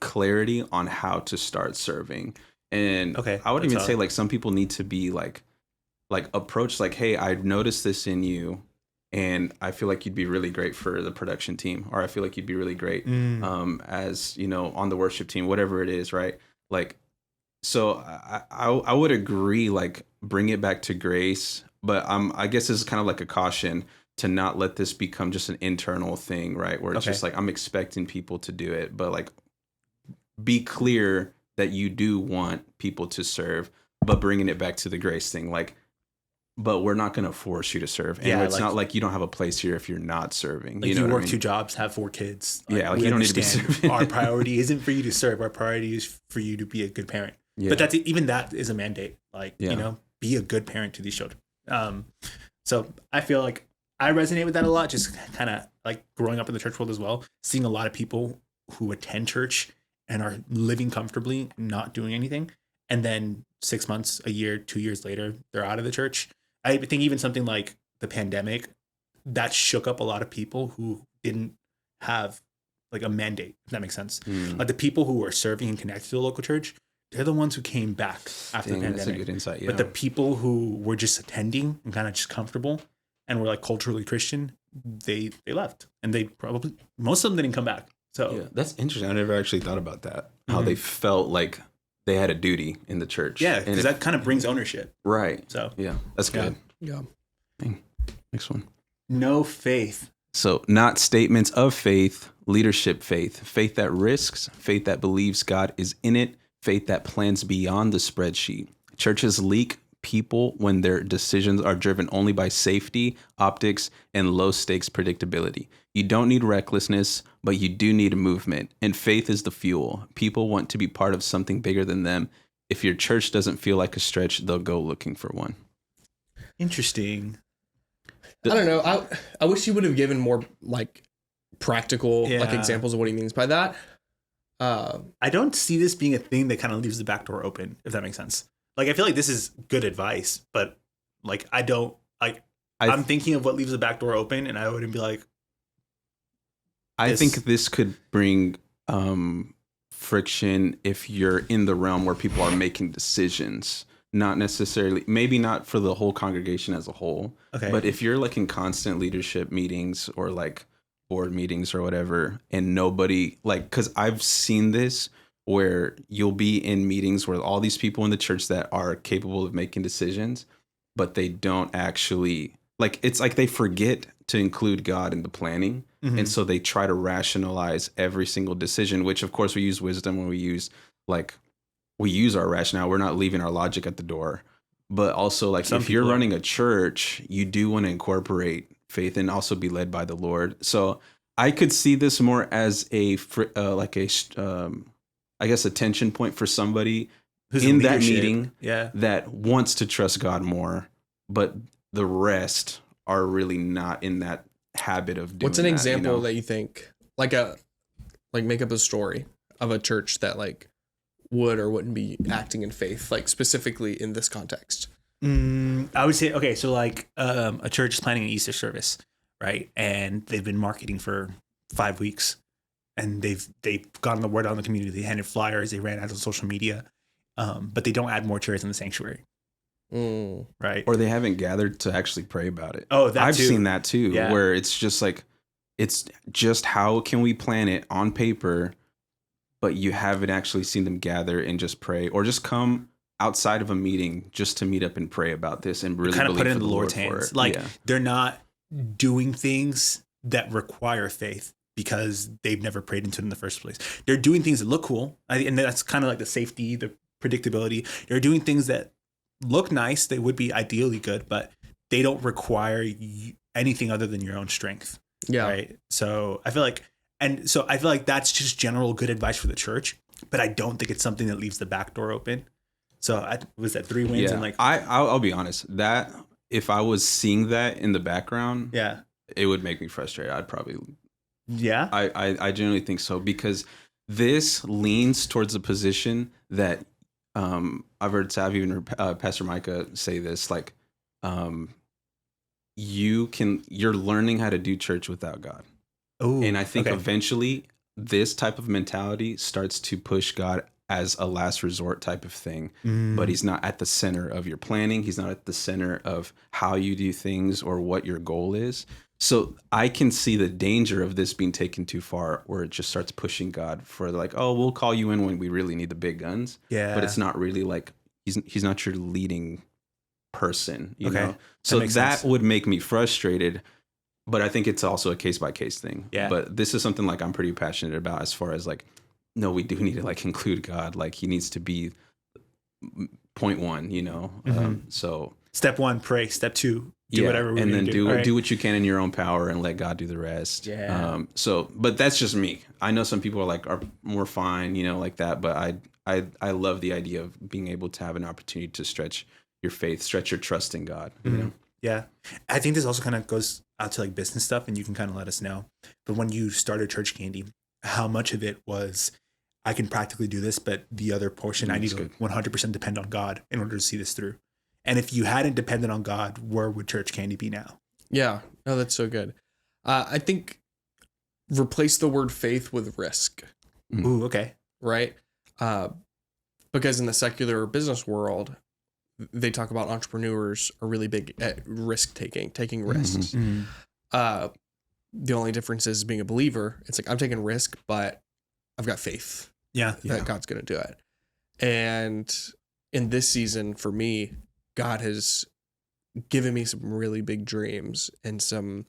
clarity on how to start serving. And I would even say like some people need to be like approach like, hey, I've noticed this in you, and I feel like you'd be really great for the production team, or I feel like you'd be really great as, on the worship team, whatever it is, right? Like, so I would agree, like, bring it back to grace, but I guess this is kind of like a caution to not let this become just an internal thing, right? Where it's just like, I'm expecting people to do it, but like, be clear that you do want people to serve, but bringing it back to the grace thing, like, but we're not going to force you to serve. And it's not like you don't have a place here if you're not serving. Like, you work 2 jobs, have 4 kids. Like, yeah, like you don't need to be serving. Our priority isn't for you to serve. Our priority is for you to be a good parent. Yeah. But that is a mandate. Like, be a good parent to these children. So I feel like I resonate with that a lot, just kind of like growing up in the church world as well, seeing a lot of people who attend church and are living comfortably, not doing anything. And then 6 months, a year, 2 years later, they're out of the church. I think even something like the pandemic, that shook up a lot of people who didn't have like a mandate, if that makes sense. Like the people who were serving and connected to the local church, they're the ones who came back after the pandemic. That's a good insight, yeah. But the people who were just attending and kind of just comfortable and were like culturally Christian, they left. And most of them didn't come back. So yeah, that's interesting. I never actually thought about that. How they felt like they had a duty in the church. Yeah, because that kind of brings ownership. Right. So yeah, that's good. Yeah. Next one. No faith. So not statements of faith, leadership faith. Faith that risks, faith that believes God is in it, faith that plans beyond the spreadsheet. Churches leak people when their decisions are driven only by safety, optics, and low stakes predictability. You don't need recklessness, but you do need a movement. And faith is the fuel. People want to be part of something bigger than them. If your church doesn't feel like a stretch, they'll go looking for one. Interesting. I don't know. I wish he would have given more like practical like Yeah. examples of what he means by that. I don't see this being a thing that kind of leaves the back door open, if that makes sense. Like, I feel like this is good advice, but like, I'm thinking of what leaves the back door open, and I wouldn't be like, I think this could bring friction if you're in the realm where people are making decisions, not necessarily, maybe not for the whole congregation as a whole. Okay. But if you're like in constant leadership meetings or like board meetings or whatever, and nobody like, because I've seen this where you'll be in meetings where all these people in the church that are capable of making decisions, but they don't actually, like, it's like they forget to include God in the planning. Mm-hmm. And so they try to rationalize every single decision, which of course we use wisdom when we use our rationale. We're not leaving our logic at the door. But also, like, if you're running a church, you do want to incorporate faith and also be led by the Lord. So I could see this more as a tension point for somebody Who's in in that leadership. meeting Yeah. that wants to trust God more, but the rest are really not in that habit of doing What's an that, example that you think make up a story of a church that like would or wouldn't be acting in faith, like specifically in this context? I would say, okay, so like a church is planning an Easter service, right? And they've been marketing for 5 weeks, and they've gotten the word out in the community. They handed flyers, they ran ads on social media, but they don't add more chairs in the sanctuary, right? or they haven't gathered to actually pray about it. Oh, that I've too. seen that too, Yeah. where it's just like, it's just how can we plan it on paper, but you haven't actually seen them gather and just pray, or just come outside of a meeting just to meet up and pray about this and really kind of believe put it in for the the Lord's Lord for hands. it. Like, Yeah. they're not doing things that require faith because they've never prayed into it in the first place. They're doing things that look cool, and that's kind of like the safety, the predictability. They're doing things that look nice. They would be ideally good, but they don't require anything other than your own strength. Yeah. Right. So I feel like that's just general good advice for the church, but I don't think it's something that leaves the back door open. So was that 3 wins? Yeah. And like, I'll be honest, that if I was seeing that in the background, yeah. it would make me frustrated. I'd probably, Yeah. I genuinely think so, because this leans towards a position that I've heard Pastor Micah say this, like, you're learning how to do church without God. Ooh, And I think okay. eventually this type of mentality starts to push God as a last resort type of thing, but he's not at the center of your planning. He's not at the center of how you do things or what your goal is. So I can see the danger of this being taken too far, where it just starts pushing God for like, oh, we'll call you in when we really need the big guns. Yeah. But it's not really like, he's not your leading person, you Okay. know? So makes that sense. would make me frustrated. But I think it's also a case by case thing. Yeah. But this is something like I'm pretty passionate about, as far as like, no, we do need to like include God. Like, he needs to be point one, you know? So Step 1, pray. Step 2, do whatever we're and gonna then do. All right. do what you can in your own power and let God do the rest. Yeah. But that's just me. I know some people are more fine, you know, like that. But I love the idea of being able to have an opportunity to stretch your faith, stretch your trust in God. You know? Yeah. I think this also kind of goes out to like business stuff, and you can kind of let us know. But when you started ChurchCandy, how much of it was, I can practically do this, but the other portion, I need to 100% depend on God in order to see this through. And if you hadn't depended on God, where would ChurchCandy be now? Yeah. No, that's so good. I think replace the word faith with risk, Ooh, okay. right? Because in the secular business world, they talk about entrepreneurs are really big at taking risks. The only difference is being a believer. It's like, I'm taking risk, but I've got faith Yeah. that God's going to do it. And in this season, for me, God has given me some really big dreams and some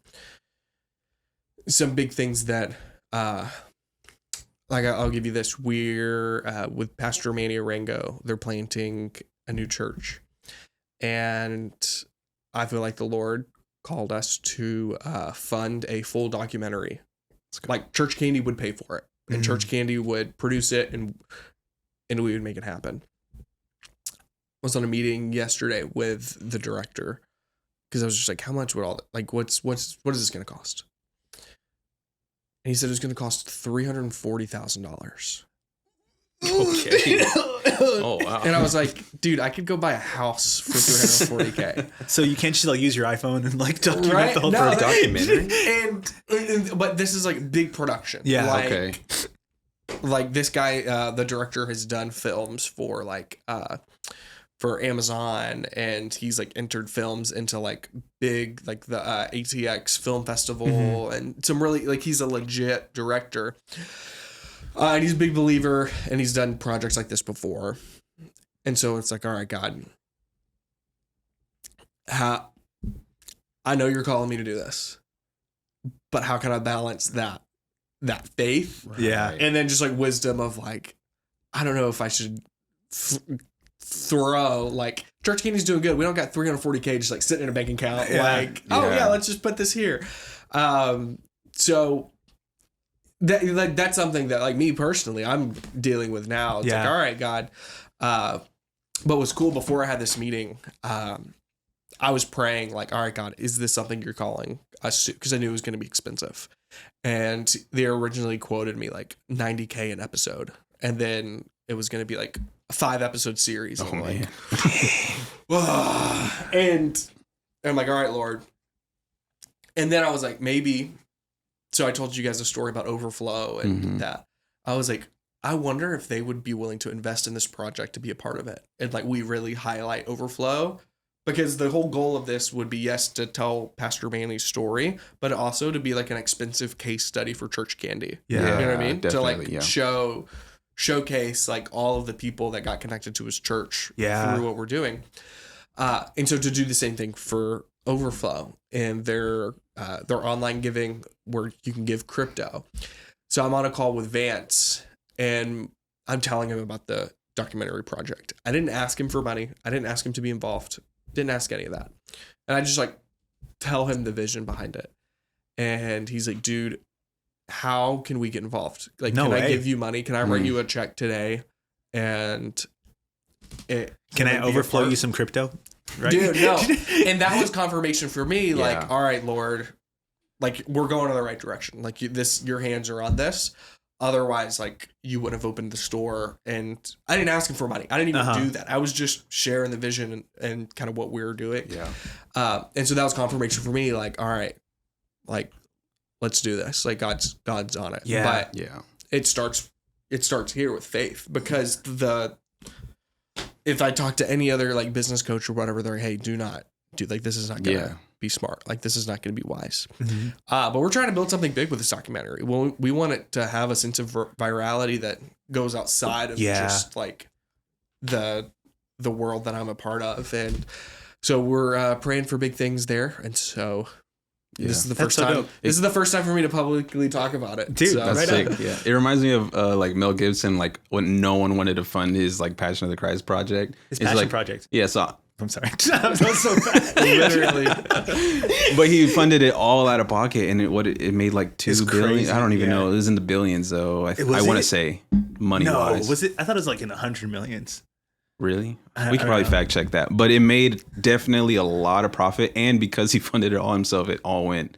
big things that, like I'll give you this. We're with Pastor Manny Arango. They're planting a new church, and I feel like the Lord called us to fund a full documentary. Like ChurchCandy would pay for it, and ChurchCandy would produce it, and we would make it happen. I was on a meeting yesterday with the director because I was just like, how much would all that, like, what is this going to cost? And he said it was going to cost $340,000. Okay. Oh wow. And I was like, dude, I could go buy a house for $340K. So you can't just like use your iPhone and like document Right? the whole No, documentary. But this is like big production. Yeah. Like, Okay. Like this guy, the director has done films for like for Amazon, and he's like entered films into like big like the ATX Film Festival and some really like he's a legit director. And he's a big believer, and he's done projects like this before. And so it's like, all right, God, I know you're calling me to do this, but how can I balance that faith? Yeah. And then just like wisdom of like, I don't know if I should throw like ChurchCandy's doing good. We don't got $340K just like sitting in a bank account. Yeah. Like, oh yeah, let's just put this here. So that's something that like me personally, I'm dealing with now. It's like, all right, God. But what's cool, before I had this meeting, I was praying like, all right, God, is this something you're calling us to? Because I knew it was going to be expensive. And they originally quoted me like $90K an episode. And then it was going to be like a 5-episode series. Oh, I'm man. like, and I'm like, all right, Lord. And then I was like, maybe. So I told you guys a story about Overflow and that. I was like, I wonder if they would be willing to invest in this project to be a part of it. And like, we really highlight Overflow, because the whole goal of this would be, yes, to tell Pastor Manley's story, but also to be like an expensive case study for ChurchCandy. Yeah. You know what I mean? To Definitely, like showcase like all of the people that got connected to his church through what we're doing. And so to do the same thing for Overflow and their online giving, where you can give crypto. So I'm on a call with Vance, and I'm telling him about the documentary project. I didn't ask him for money. I didn't ask him to be involved. Didn't ask any of that. And I just like tell him the vision behind it. And he's like, dude, how can we get involved? Like, No can way. I give you money? Can I write you a check today? And Can I overflow you some crypto? Right? Dude, no. And that was confirmation for me. Like, all right, Lord, like we're going in the right direction. Like your hands are on this. Otherwise, like you wouldn't have opened the store. And I didn't ask him for money. I didn't even do that. I was just sharing the vision and kind of what we were doing. Yeah. And so that was confirmation for me. Like, all right, like let's do this. Like God's on it. Yeah. But Yeah. it starts here with faith, because if I talk to any other like business coach or whatever, they're like, hey, like this is not gonna be smart. Like this is not gonna be wise. But we're trying to build something big with this documentary. Well, we want it to have a sense of virality that goes outside of just like the world that I'm a part of. And so we're praying for big things there. And so this is the first time. This is the first time for me to publicly talk about it. Dude, so, That's sick. Yeah. It reminds me of like Mel Gibson, like when no one wanted to fund his like Passion of the Christ project. His It's passion like, project. Yeah. So I'm sorry. I'm so bad. literally. but he funded it all out of pocket, and it made like It's $2 billion. crazy, I don't even yeah. know. It was in the billions, though. I Was want to it? say money No, wise. was it? I thought it was like in 100 millions. Really? I We could don't probably know. fact check that. But it made definitely a lot of profit, and because he funded it all himself, it all went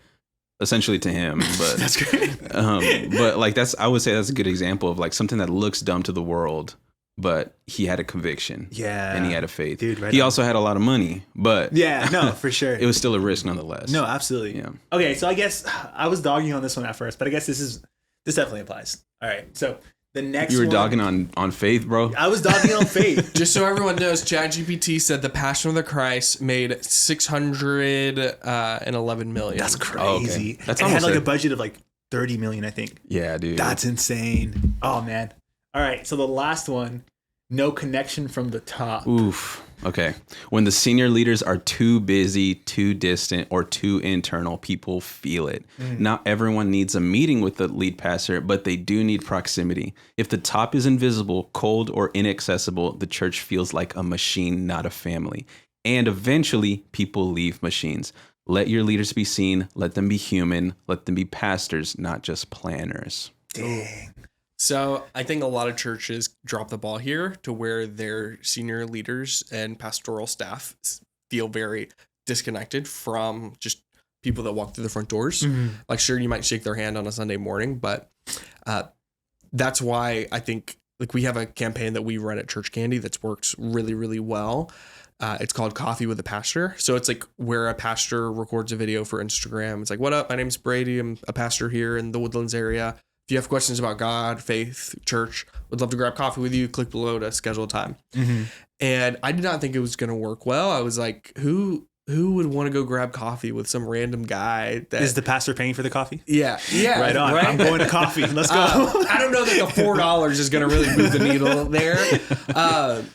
essentially to him. But That's great. but like I would say that's a good example of like something that looks dumb to the world, but he had a conviction. Yeah. And he had a faith. Dude, right he on. also had a lot of money, but Yeah, no, for sure. it was still a risk nonetheless. No, absolutely. Yeah. Okay, so I guess I was dogging on this one at first, but I guess this definitely applies. All right, so the next You were one, dogging on faith, bro. I was dogging on faith. Just so everyone knows, ChatGPT said the Passion of the Christ made 611 million. That's crazy. Oh, okay. That's and it had almost like it. a budget of like 30 million, I think. Yeah, dude. That's insane. Oh man. All right, so the last one, no connection from the top. Oof. Okay. When the senior leaders are too busy, too distant, or too internal, people feel it. Not everyone needs a meeting with the lead pastor, but they do need proximity. If the top is invisible, cold, or inaccessible, the church feels like a machine, not a family. And eventually, people leave machines. Let your leaders be seen. Let them be human. Let them be pastors, not just planners. Dang. So I think a lot of churches drop the ball here to where their senior leaders and pastoral staff feel very disconnected from just people that walk through the front doors. Like, sure, you might shake their hand on a Sunday morning, but that's why I think, like, we have a campaign that we run at ChurchCandy that's worked really, really well. It's called Coffee with a Pastor. So it's like where a pastor records a video for Instagram. It's like, what up? My name's Brady. I'm a pastor here in the Woodlands area. If you have questions about God, faith, church, would love to grab coffee with you. Click below to schedule a time. And I did not think it was going to work well. I was like, who would want to go grab coffee with some random guy? That Is the pastor paying for the coffee? Yeah. Right on. Right? I'm going to coffee. Let's go. I don't know that the $4 is going to really move the needle there.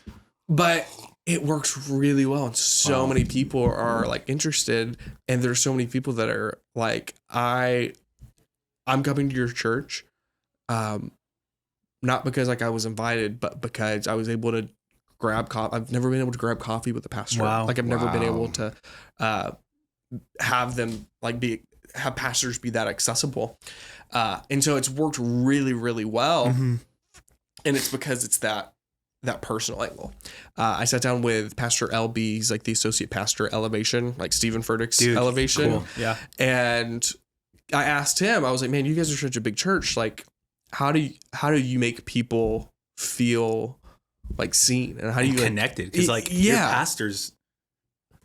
But it works really well. And so many people are like interested. And there's so many people that are like, I'm coming to your church. Not because like I was invited, but because I was able to grab coffee. I've never been able to grab coffee with a pastor. Like I've never been able to have them like have pastors be that accessible. And so it's worked really, really well. And it's because it's that personal angle. I sat down with Pastor LB. He's like the associate pastor Elevation, like Stephen Furtick's Elevation. Cool. Yeah. And I asked him, I was like, man, you guys are such a big church. Like, how do you make people feel like seen, and how do you connected? Because like your pastor's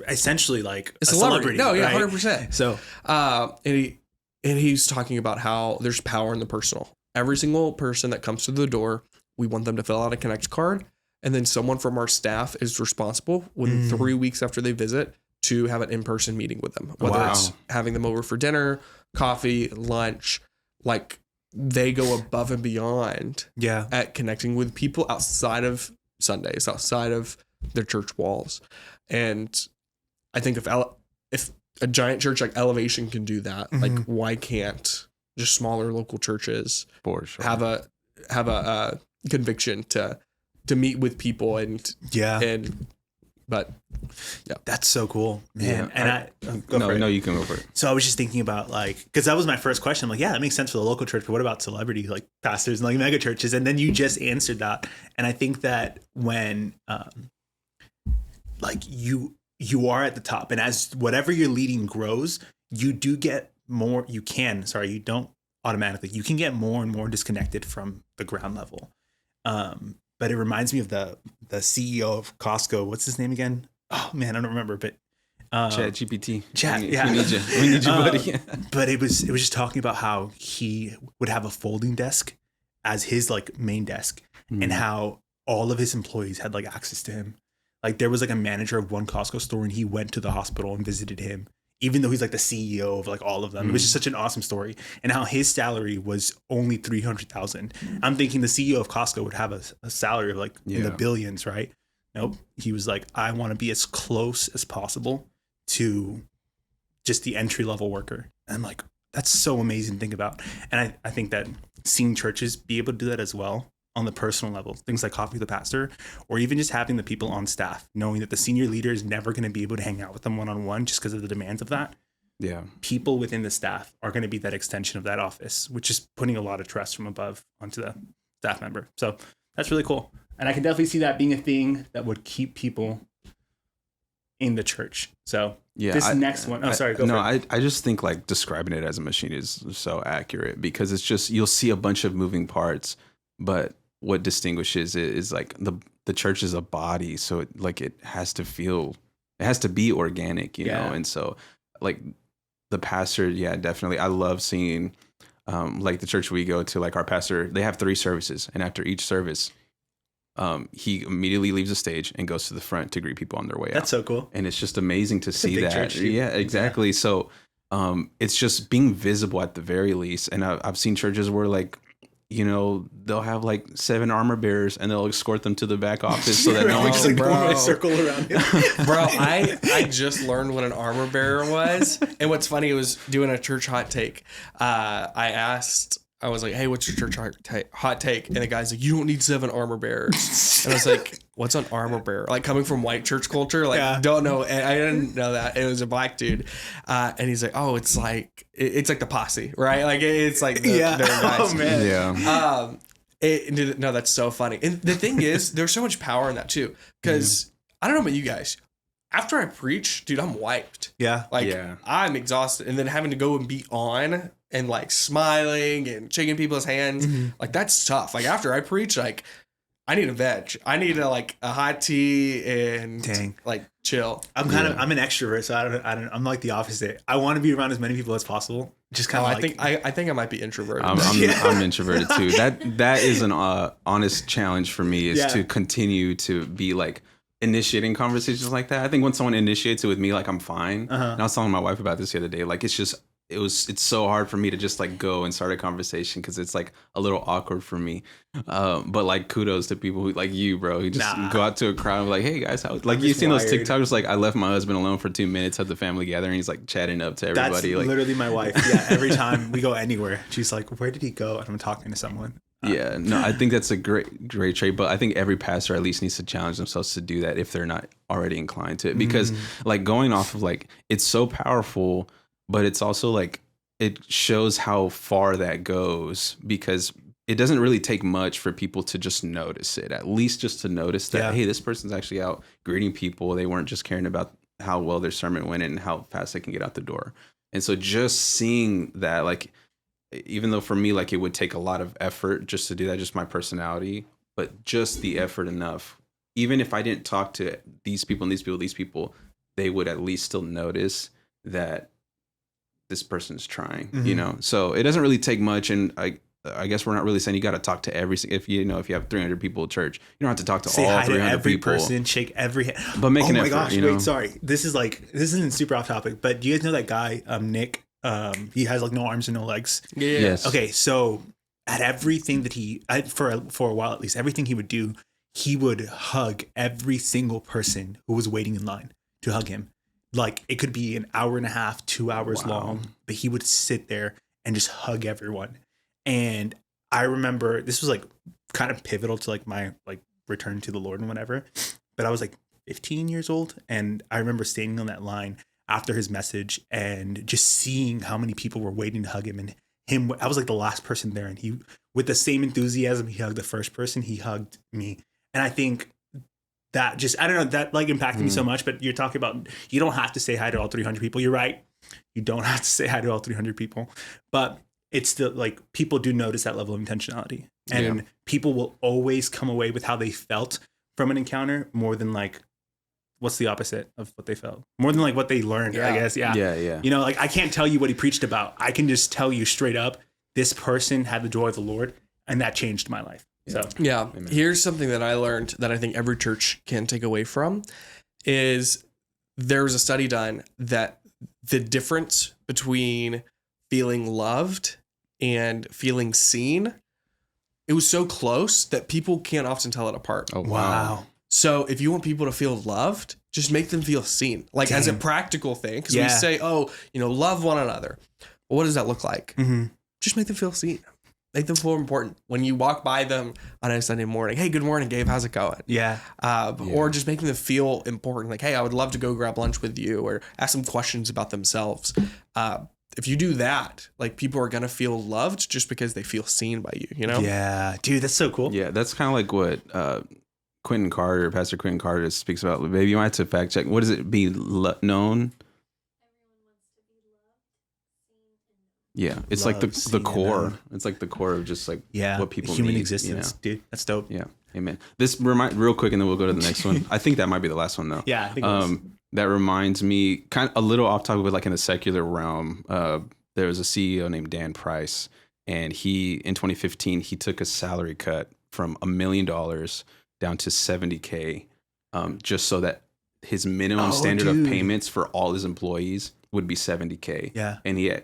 essentially like a celebrity. No, yeah, right? 100%. So, and he's talking about how there's power in the personal. Every single person that comes through the door, we want them to fill out a Connect card, and then someone from our staff is responsible within 3 weeks after they visit to have an in-person meeting with them, whether it's having them over for dinner, coffee, lunch. Like, they go above and beyond at connecting with people outside of Sundays, outside of their church walls. And I think if a giant church like Elevation can do that, like, why can't just smaller local churches have a conviction to meet with people but that's so cool, man. Yeah, and you can go for it. So I was just thinking about like, because that was my first question. I'm like, yeah, that makes sense for the local church, but what about celebrity like pastors and like mega churches? And then you just answered that. And I think that when like you are at the top, and as whatever you're leading grows, you do get more. You don't automatically. You can get more and more disconnected from the ground level. But it reminds me of the CEO of Costco. What's his name again? Oh man, I don't remember. But ChatGPT. We need you, buddy. But it was just talking about how he would have a folding desk as his like main desk, and how all of his employees had like access to him. Like there was like a manager of one Costco store, and he went to the hospital and visited him, even though he's like the CEO of like all of them. It was just such an awesome story. And how his salary was only $300,000. I'm thinking the CEO of Costco would have a salary of like in the billions, right? Nope. He was like, I want to be as close as possible to just the entry level worker. And I'm like, that's so amazing to think about. And I think that seeing churches be able to do that as well on the personal level, things like coffee with the pastor, or even just having the people on staff, knowing that the senior leader is never going to be able to hang out with them one-on-one just because of the demands of that. Yeah. People within the staff are going to be that extension of that office, which is putting a lot of trust from above onto the staff member. So that's really cool. And I can definitely see that being a thing that would keep people in the church. So this next one. Oh, sorry. Go for it. I just think like describing it as a machine is so accurate, because it's just, you'll see a bunch of moving parts, but what distinguishes it is like the church is a body. So it has to be organic, you know? And so like the pastor, definitely. I love seeing like the church we go to, like our pastor, they have 3 services, and after each service, he immediately leaves the stage and goes to the front to greet people on their way out. That's so cool. And it's just amazing to see that. Church. Yeah, exactly. Yeah. So it's just being visible at the very least. And I've seen churches where like, you know, they'll have like 7 armor bearers and they'll escort them to the back office so that no one can like circle around him. Bro, I just learned what an armor bearer was. And what's funny, it was doing a church hot take. I was like, hey, what's your church hot take? And the guy's like, you don't need 7 armor bearers. And I was like, what's an armor bearer? Like coming from white church culture, like don't know. And I didn't know that. It was a black dude. And he's like, oh, it's like the posse, right? Like it's like their guys. Oh man. Yeah. No, that's so funny. And the thing is, there's so much power in that too. Because I don't know about you guys. after I preach, dude, I'm wiped. Yeah. Like Yeah. I'm exhausted, and then having to go and be on and like smiling and shaking people's hands, like that's tough. Like after I preach, like I need a veg. I need a hot tea and like chill. I'm an extrovert, so I'm like the opposite. I want to be around as many people as possible. Just kind of I think I might be introverted. I'm introverted too. That is an honest challenge for me is to continue to be like initiating conversations like that. I think when someone initiates it with me, like I'm fine. And I was telling my wife about this the other day. Like it's so hard for me to just like go and start a conversation because it's like a little awkward for me. But like kudos to people who like you, bro, who just go out to a crowd and be like, hey guys, how like you've seen those TikToks like I left my husband alone for 2 minutes at the family gathering. He's like chatting up to everybody. That's like literally my wife. Yeah, every time we go anywhere, she's like, where did he go? And I'm talking to someone. Yeah, no, I think that's a great trait, but I think every pastor at least needs to challenge themselves to do that if they're not already inclined to it. Because like going off of like, it's so powerful, but it's also like, it shows how far that goes because it doesn't really take much for people to just notice it, at least just to notice that, hey, this person's actually out greeting people. They weren't just caring about how well their sermon went and how fast they can get out the door. And so just seeing that, like, even though for me, like it would take a lot of effort just to do that, just my personality, but just the effort enough. Even if I didn't talk to these people and these people, they would at least still notice that this person's trying, you know? So it doesn't really take much. And I guess we're not really saying you got to talk to if you have 300 people at church, you don't have to talk to say all hi 300 to every people. person, shake every hand. But make an effort, Oh my gosh, you know? wait, sorry. This isn't super off topic, but do you guys know that guy, Nick? He has like no arms and no legs. Yeah. Yes. Okay, so at everything that for a while at least, everything he would do, he would hug every single person who was waiting in line to hug him. Like it could be an hour and a half, 2 hours long, but he would sit there and just hug everyone. And I remember this was like kind of pivotal to like my like return to the Lord and whatever. But I was like 15 years old, and I remember standing on that line after his message and just seeing how many people were waiting to hug him, and I was like the last person there, and he, with the same enthusiasm he hugged the first person, he hugged me. And I think that just, I don't know, that like impacted me so much. But you're talking about, you don't have to say hi to all 300 people. You're right. You don't have to say hi to all 300 people, but it's still like people do notice that level of intentionality, and people will always come away with how they felt from an encounter more than like, what's the opposite of what they felt? More than like what they learned, I guess. Yeah. You know, like I can't tell you what he preached about. I can just tell you straight up, this person had the joy of the Lord, and that changed my life. So here's something that I learned that I think every church can take away from is there was a study done that the difference between feeling loved and feeling seen, it was so close that people can't often tell it apart. Oh, wow. So if you want people to feel loved, just make them feel seen, like as a practical thing. Because we say, love one another. Well, what does that look like? Just make them feel seen. Make them feel important. When you walk by them on a Sunday morning, hey, good morning, Gabe, how's it going? Or just making them feel important. Like, hey, I would love to go grab lunch with you, or ask them questions about themselves. If you do that, like people are going to feel loved just because they feel seen by you, you know? Yeah, dude, that's so cool. Yeah, that's kind of like what Pastor Quentin Carter speaks about. Maybe you might have to fact check. What is it? Be known? Yeah, it's like the core. It's like the core of just like what people human need, existence, dude. That's dope. Yeah, amen. This real quick, and then we'll go to the next one. I think that might be the last one though. Yeah, I think it was. That reminds me, kind of a little off topic, but like in the secular realm, there was a CEO named Dan Price, and he in 2015 he took a salary cut from $1 million down to $70K, just so that his minimum standard of payments for all his employees would be $70K. Yeah.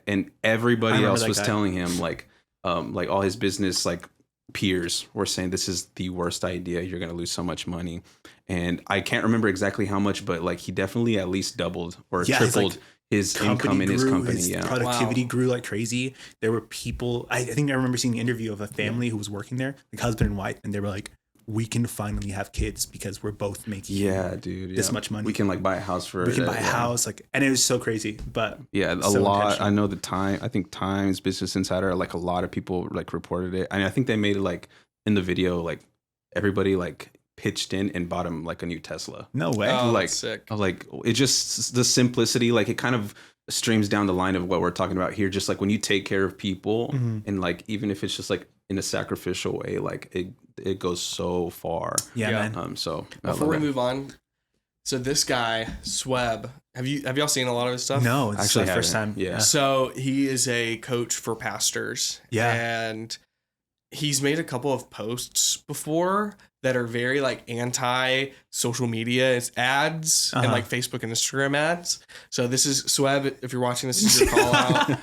And everybody else was telling him like all his business like peers were saying, this is the worst idea. You're going to lose so much money. And I can't remember exactly how much, but like he definitely at least doubled or tripled his income in his company. His productivity grew like crazy. There were people, I think I remember seeing an interview of a family who was working there, like husband and wife, and they were like, we can finally have kids because we're both making this much money. We can like buy a house for we can buy a house, like, and it was so crazy. But a lot. I know I think Times, Business Insider, like a lot of people like reported it. And I think they made it like in the video, like everybody like pitched in and bought him like a new Tesla. No way. Oh, Like, that's sick. like it just the simplicity, like it kind of streams down the line of what we're talking about here. Just like when you take care of people, and like even if it's just like in a sacrificial way, like it goes so far. Yeah, Yeah. man. So Before we move on, so this guy Swebb, have y'all seen a lot of his stuff? No, it's Actually the first time. haven't. Yeah. So he is a coach for pastors. Yeah. And he's made a couple of posts before that are very like anti social media ads and like Facebook and Instagram ads. So this is Swebb. If you're watching, this is your call out.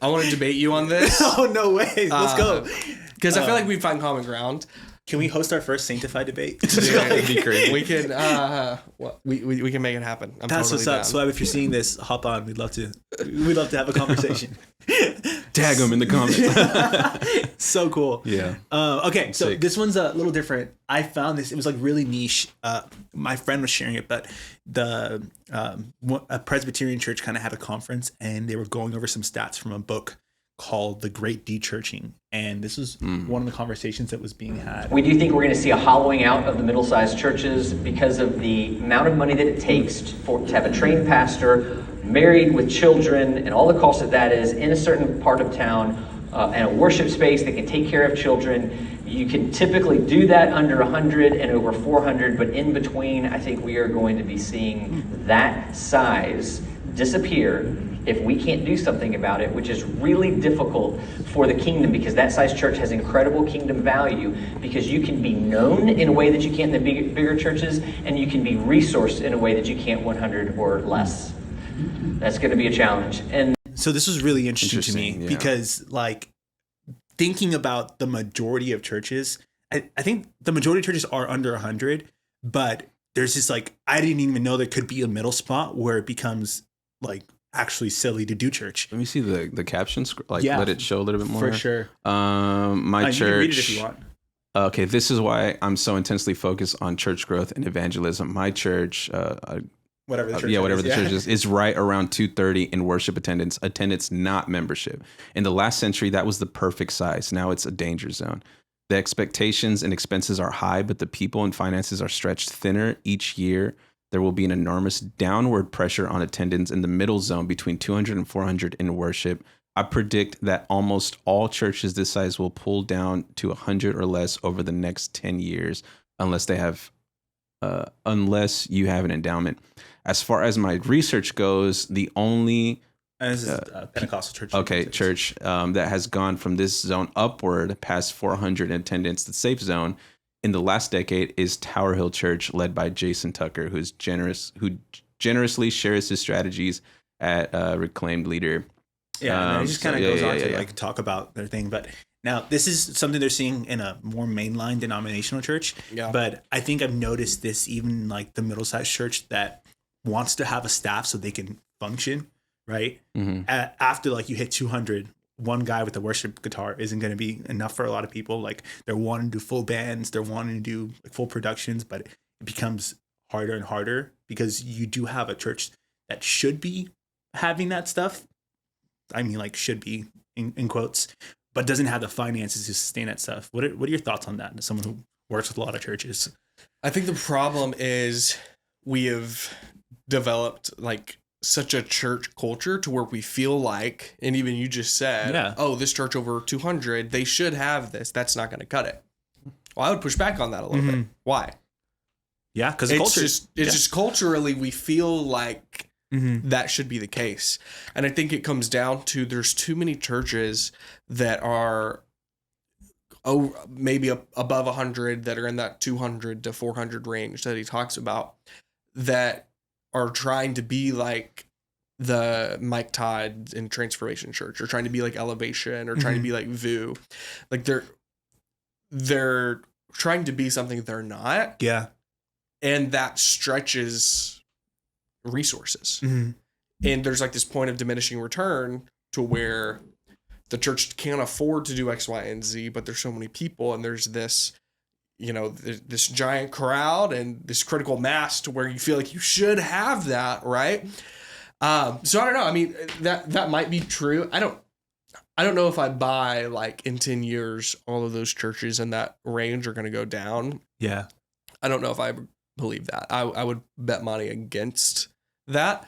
I want to debate you on this. Oh, no way. Let's go. Because I feel like we find common ground. Can we host our first Saintified debate? It'd be crazy. We can we can make it happen. I'm That's totally what's up. down. Swebb, if you're seeing this, hop on. We'd love to have a conversation. Tag him in the comments. So cool. Yeah. Okay, so Sick. this one's a little different. I found this. It was like really niche. My friend was sharing it, but a Presbyterian church kind of had a conference, and they were going over some stats from a book called The Great De-Churching. And this was one of the conversations that was being had. We do think we're going to see a hollowing out of the middle-sized churches because of the amount of money that it takes to have a trained pastor, married with children, and all the cost that that is in a certain part of town, and a worship space that can take care of children. You can typically do that under 100 and over 400, but in between, I think we are going to be seeing that size disappear if we can't do something about it, which is really difficult for the kingdom, because that size church has incredible kingdom value, because you can be known in a way that you can't in the bigger churches, and you can be resourced in a way that you can't 100 or less. That's going to be a challenge. And so this was really interesting to me yeah. because, like, thinking about the majority of churches, I think the majority of churches are under 100, but there's just like, I didn't even know there could be a middle spot where it becomes like actually silly to do church. Let me see the caption. Like, Yeah, let it show a little bit more. For sure. My You church. can read it if you want. Okay, this is why I'm so intensely focused on church growth and evangelism. My church, Whatever the church whatever is, the church is right around 230 in worship attendance, not membership. In the last century, that was the perfect size. Now it's a danger zone. The expectations and expenses are high, but the people and finances are stretched thinner each year. There will be an enormous downward pressure on attendance in the middle zone between 200 and 400 in worship. I predict that almost all churches this size will pull down to 100 or less over the next 10 years, unless you have an endowment. As far as my research goes, the only And this is Pentecostal church. Okay, church that has gone from this zone upward past 400 in attendance, the safe zone, in the last decade is Tower Hill Church, led by Jason Tucker, who generously shares his strategies at Reclaimed Leader. Yeah, and it just kind of so, goes yeah, on yeah, to yeah. like talk about their thing. But now this is something they're seeing in a more mainline denominational church. Yeah. But I think I've noticed this even like the middle-sized church that wants to have a staff so they can function, right? Mm-hmm. After like you hit 200, one guy with a worship guitar isn't going to be enough for a lot of people. Like they're wanting to do full bands, they're wanting to do like full productions, but it becomes harder and harder because you do have a church that should be having that stuff. I mean, like should be in quotes, but doesn't have the finances to sustain that stuff. What are your thoughts on that as someone who works with a lot of churches? I think the problem is we have developed like such a church culture to where we feel like, and even you just said, Yeah. oh, this church over 200, they should have this. That's not going to cut it. Well, I would push back on that a little bit. Why? Yeah, because It's culture. just culturally we feel like that should be the case. And I think it comes down to there's too many churches that are maybe above 100 that are in that 200 to 400 range that he talks about that are trying to be like the Mike Todd in Transformation Church, or trying to be like Elevation, or trying to be like VU. Like they're trying to be something they're not. Yeah. And that stretches resources. And there's like this point of diminishing return to where the church can't afford to do X, Y, and Z, but there's so many people, and there's this, this giant crowd and this critical mass to where you feel like you should have that, right? So I don't know. I mean, that might be true. I don't know if I buy like in 10 years all of those churches in that range are going to go down. Yeah. I don't know if I believe that. I would bet money against that.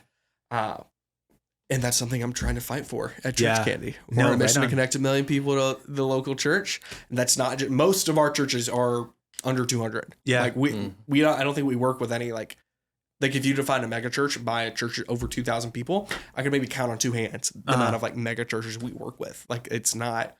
And that's something I'm trying to fight for at ChurchCandy. We're on a mission to connect 1 million people to the local church. And that's not just, most of our churches are under 200. Yeah. Like we don't, I don't think we work with any like if you define a mega church by a church over 2,000 people, I could maybe count on two hands the amount of like mega churches we work with. Like it's not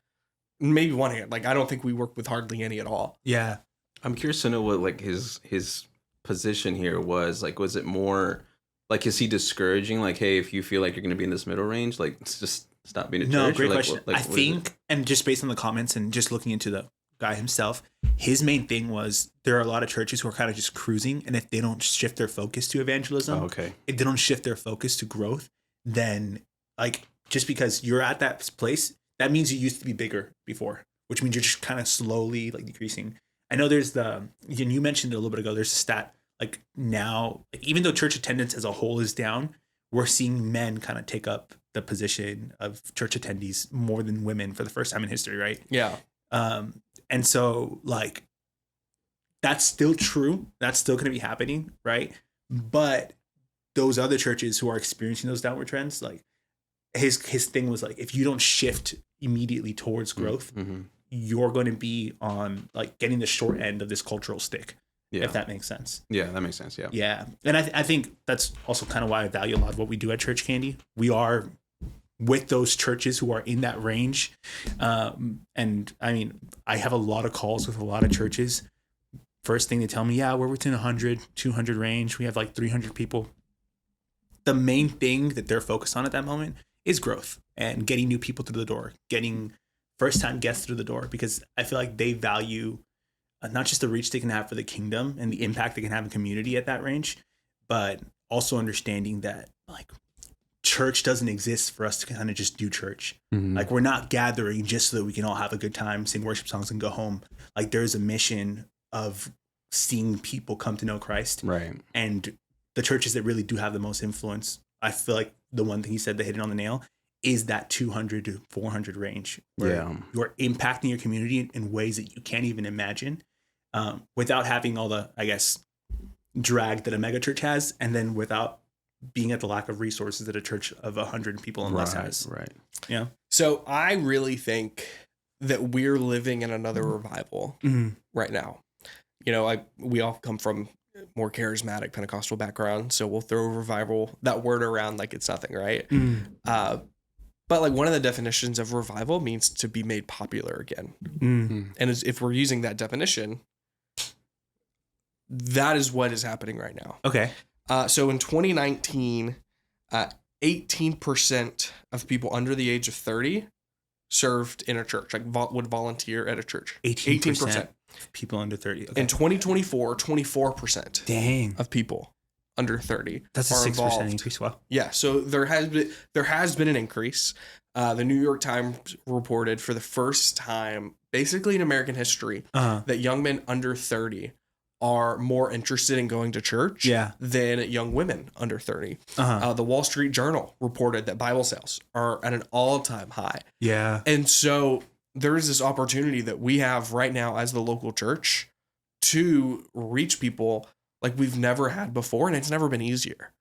maybe one hand. Like I don't think we work with hardly any at all. Yeah. I'm curious to know what like his position here was. Like, was it more like, is he discouraging? Like, hey, if you feel like you're going to be in this middle range, like just stop being a church. No, great like, question. I think, and just based on the comments and just looking into the guy himself, his main thing was there are a lot of churches who are kind of just cruising, and if they don't shift their focus to evangelism, if they don't shift their focus to growth, then like just because you're at that place, that means you used to be bigger before, which means you're just kind of slowly like decreasing. I know there's and you mentioned it a little bit ago, there's a stat like now, like, even though church attendance as a whole is down, we're seeing men kind of take up the position of church attendees more than women for the first time in history, right? Yeah. And so like that's still true. That's still going to be happening, right? But those other churches who are experiencing those downward trends, like his thing was like, if you don't shift immediately towards growth, you're going to be on like getting the short end of this cultural stick. Yeah. If that makes sense. Yeah, that makes sense. Yeah. Yeah. And I think that's also kind of why I value a lot of what we do at ChurchCandy. We are with those churches who are in that range. And I mean, I have a lot of calls with a lot of churches. First thing they tell me, yeah, we're within 100, 200 range. We have like 300 people. The main thing that they're focused on at that moment is growth and getting new people through the door, getting first-time guests through the door, because I feel like they value not just the reach they can have for the kingdom and the impact they can have in community at that range, but also understanding that like church doesn't exist for us to kind of just do church. Like we're not gathering just so that we can all have a good time, sing worship songs and go home. Like there's a mission of seeing people come to know Christ. Right. And the churches that really do have the most influence, I feel like the one thing he said that hit it on the nail is that 200 to 400 range where you're impacting your community in ways that you can't even imagine, without having all the, I guess, drag that a mega church has, and then without being at the lack of resources that a church of 100 people and less has. Right. Yeah. So I really think that we're living in another revival right now. You know, we all come from more charismatic Pentecostal background, so we'll throw revival, that word, around like it's nothing, right? But like one of the definitions of revival means to be made popular again. And if we're using that definition, that is what is happening right now. Okay. So in 2019, 18% of people under the age of 30 served in a church, like would volunteer at a church. 18%. People under 30. Okay. In 2024, 24% of people under 30 That's a 6% increase. Wow. Yeah, so there has been an increase. The New York Times reported for the first time, basically in American history, that young men under 30 are more interested in going to church than young women under 30. The Wall Street Journal reported that Bible sales are at an all-time high. Yeah. And so there is this opportunity that we have right now as the local church to reach people like we've never had before, and it's never been easier.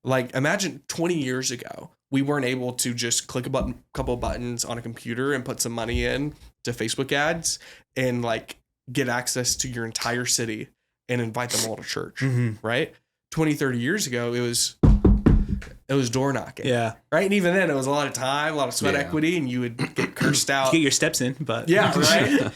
Like imagine 20 years ago, we weren't able to just click a couple buttons on a computer and put some money in to Facebook ads and like get access to your entire city and invite them all to church, right? 20, 30 years ago, it was door knocking. Yeah. Right. And even then it was a lot of time, a lot of sweat equity, and you would get cursed out. You get your steps in, but yeah, right.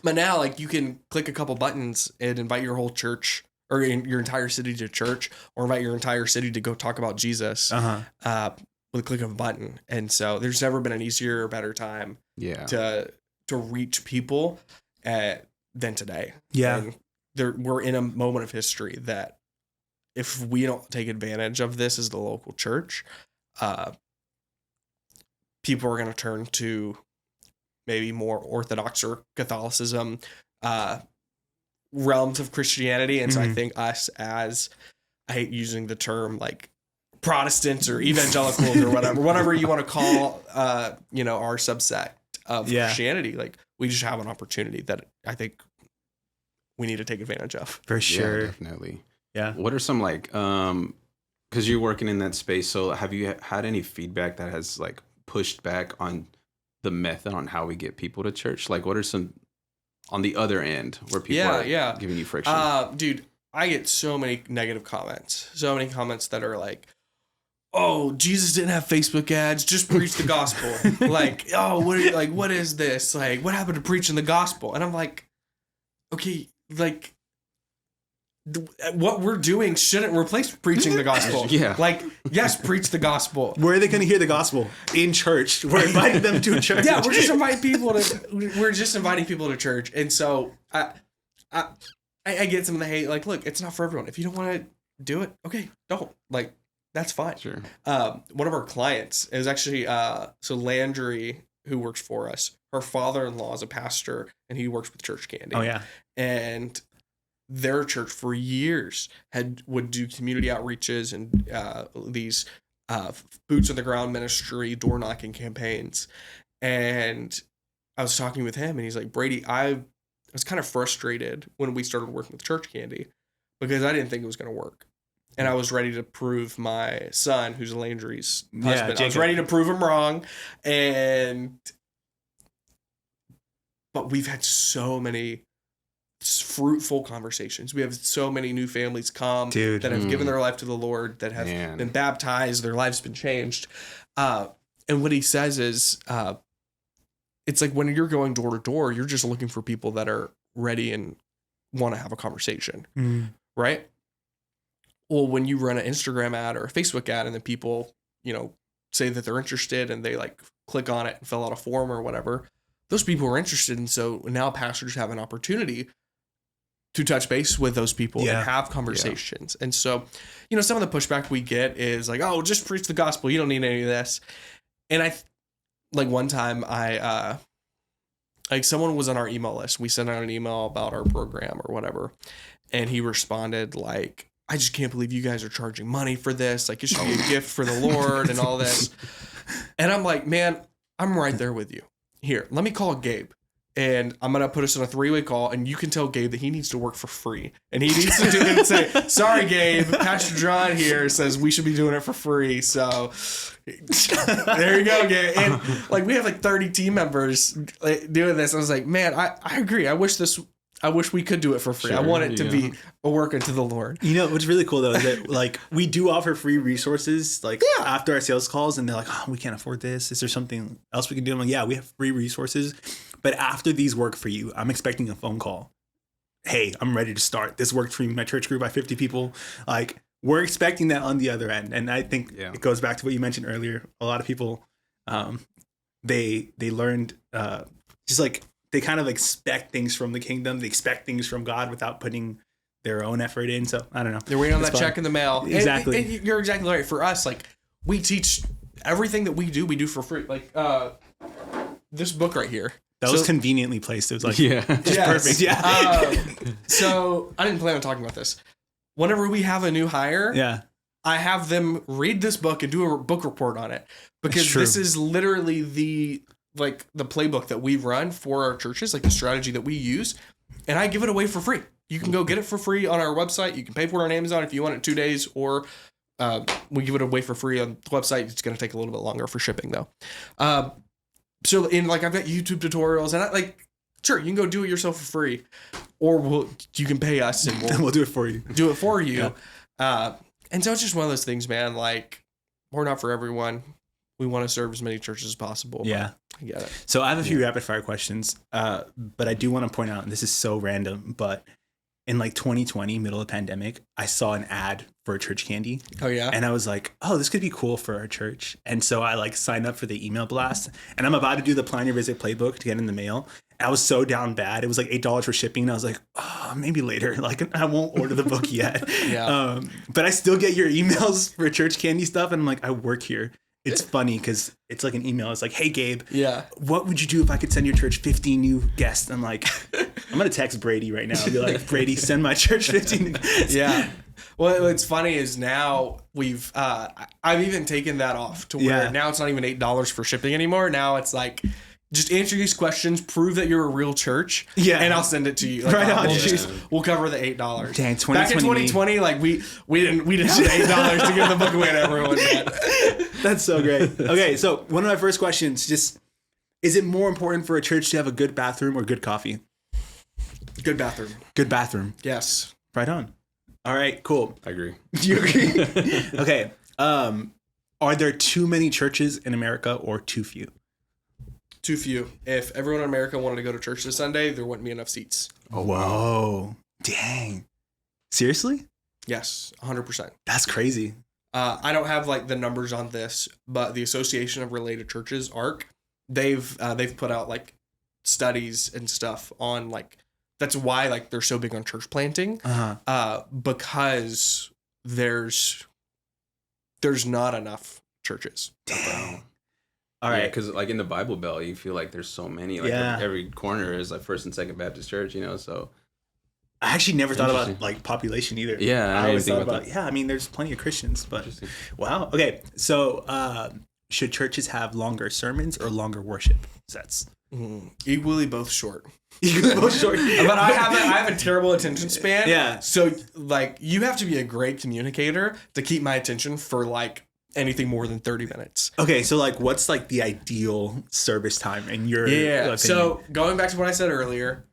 But now like you can click a couple buttons and invite your whole church or your entire city to church, or invite your entire city to go talk about Jesus with a click of a button. And so there's never been an easier or better time to reach people than today. Yeah. And we're in a moment of history that if we don't take advantage of this as the local church, people are going to turn to maybe more Orthodox or Catholicism realms of Christianity. And so I think us as, I hate using the term like Protestants or evangelicals or whatever you want to call, our subsect of Christianity, like we just have an opportunity that I think we need to take advantage of. For sure. Yeah, definitely. Yeah. What are some like, because you're working in that space, so have you had any feedback that has like pushed back on the method on how we get people to church? Like, what are some on the other end where people are giving you friction? Dude, I get so many negative comments. So many comments that are like, oh, Jesus didn't have Facebook ads, just preach the gospel. Like, oh, what is this? Like, what happened to preaching the gospel? And I'm like, okay, like, what we're doing shouldn't replace preaching the gospel. Yeah. Like, yes, preach the gospel. Where are they going to hear the gospel? In church. We're inviting them to church. Yeah, we're just inviting people to church. And so I get some of the hate. Like, look, it's not for everyone. If you don't want to do it, okay, don't. Like, that's fine. Sure. One of our clients is actually so Landry, who works for us. Her father-in-law is a pastor, and he works with ChurchCandy. Oh yeah. And their church for years would do community outreaches and these boots on the ground ministry, door knocking campaigns. And I was talking with him, and he's like, Brady, I was kind of frustrated when we started working with ChurchCandy because I didn't think it was going to work. And I was ready to prove my son, who's Landry's husband, I was ready to prove him wrong. But we've had so many fruitful conversations. We have so many new families come that have given their life to the Lord, that have been baptized, their lives been changed. And what he says is, it's like when you're going door to door, you're just looking for people that are ready and want to have a conversation, right? Well, when you run an Instagram ad or a Facebook ad and then people, say that they're interested and they like click on it and fill out a form or whatever, those people are interested. And so now pastors have an opportunity to touch base with those people and have conversations. And so, some of the pushback we get is like, oh, just preach the gospel. You don't need any of this. And one time someone was on our email list. We sent out an email about our program or whatever. And he responded like, I just can't believe you guys are charging money for this. Like, it should be a gift for the Lord and all this. And I'm like, man, I'm right there with you. Here, let me call Gabe. And I'm going to put us on a 3-way call, and you can tell Gabe that he needs to work for free. And he needs to do it and say, sorry, Gabe, Pastor John here says we should be doing it for free. So there you go, Gabe. And we have 30 team members doing this. I was like, man, I agree. I wish we could do it for free. Sure, I want it to be a work unto the Lord. What's really cool though is that we do offer free resources after our sales calls, and they're like, oh, we can't afford this. Is there something else we can do? I'm like, yeah, we have free resources. But after these work for you, I'm expecting a phone call. Hey, I'm ready to start. This worked for me. My church grew by 50 people. We're expecting that on the other end. And I think it goes back to what you mentioned earlier. A lot of people, they learned they kind of expect things from the kingdom. They expect things from God without putting their own effort in. So I don't know. They're waiting on that check in the mail. Exactly. And you're exactly right. For us, we teach everything that we do for free. This book right here. That was conveniently placed. It was perfect. Yeah. So I didn't plan on talking about this. Whenever we have a new hire, I have them read this book and do a book report on it, because this is literally the playbook that we run for our churches, the strategy that we use, and I give it away for free. You can go get it for free on our website. You can pay for it on Amazon if you want it in 2 days, or we give it away for free on the website. It's going to take a little bit longer for shipping though. So I've got YouTube tutorials, and sure, you can go do it yourself for free, or you can pay us and we'll do it for you. Do it for you. Yeah. And so it's just one of those things, man. We're not for everyone. We want to serve as many churches as possible. Yeah. I get it. So I have a few rapid fire questions, but I do want to point out, and this is so random, but in 2020, middle of the pandemic, I saw an ad for ChurchCandy. Oh yeah. And I was like, oh, this could be cool for our church. And so I signed up for the email blast, and I'm about to do the Plan Your Visit playbook to get in the mail. I was so down bad. It was $8 for shipping. And I was like, oh, maybe later. I won't order the book yet. Yeah. But I still get your emails for ChurchCandy stuff. And I'm like, I work here. It's funny because it's an email. It's like, hey, Gabe, what would you do if I could send your church 15 new guests? I'm like, I'm going to text Brady right now and be like, Brady, send my church 15 new guests. Yeah. Well, what's funny is now I've even taken that off to where now it's not even $8 for shipping anymore. Now it's just answer these questions, prove that you're a real church, and I'll send it to you. Like, Right on, we'll cover the $8. Dang, Back in 2020, like we didn't have the $8 to give the book away to everyone. That's so great. Okay, so one of my first questions, just is it more important for a church to have a good bathroom or good coffee? Good bathroom. Good bathroom. Yes. Right on. All right, cool. I agree. Do you agree? Okay. Are there too many churches in America or too few? Too few. If everyone in America wanted to go to church this Sunday, there wouldn't be enough seats. Oh, whoa. Dang. Seriously? Yes, 100%. That's crazy. I don't have like the numbers on this, but the Association of Related Churches, ARC, they've put out like studies and stuff on like, that's why like they're so big on church planting, because there's not enough churches. Dang. All right. Because like in the Bible Belt, you feel like there's so many. Like every corner is like First and Second Baptist Church, you know. So I actually never thought about like population either. Yeah, I always thought about about. Yeah, I mean, there's plenty of Christians, but wow. Okay, so should churches have longer sermons or longer worship sets? Equally both short. Both short. But I have a terrible attention span. Yeah. So like you have to be a great communicator to keep my attention for like anything more than 30 minutes. Okay, so like what's like the ideal service time in your opinion? So going back to what I said earlier,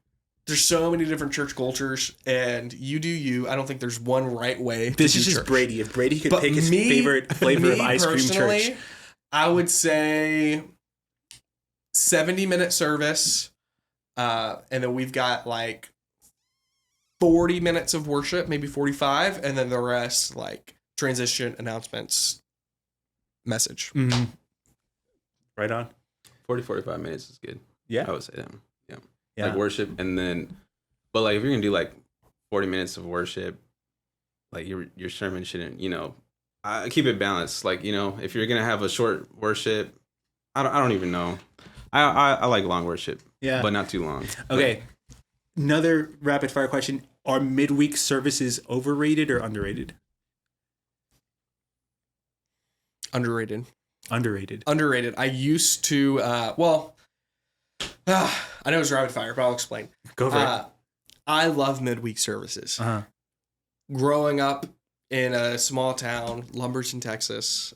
there's so many different church cultures, and you do you. I don't think there's one right way. This is just church. Brady. If Brady could pick his favorite flavor of ice cream church, I would say 70-minute service, and then we've got like 40 minutes of worship, maybe 45, and then the rest like transition, announcements, message. Mm-hmm. Right on. 45 minutes is good. Yeah, I would say that. Yeah. Like worship, and then, but like if you're gonna do like 40 minutes of worship, like your sermon shouldn't, you know, keep it balanced. Like, you know, if you're gonna have a short worship, I don't even know. I like long worship, but not too long. Okay, another rapid fire question: are midweek services overrated or underrated? Underrated. Underrated. I used to, I know it's rapid fire, but I'll explain. Go for it. I love midweek services. Growing up in a small town, Lumberton, Texas,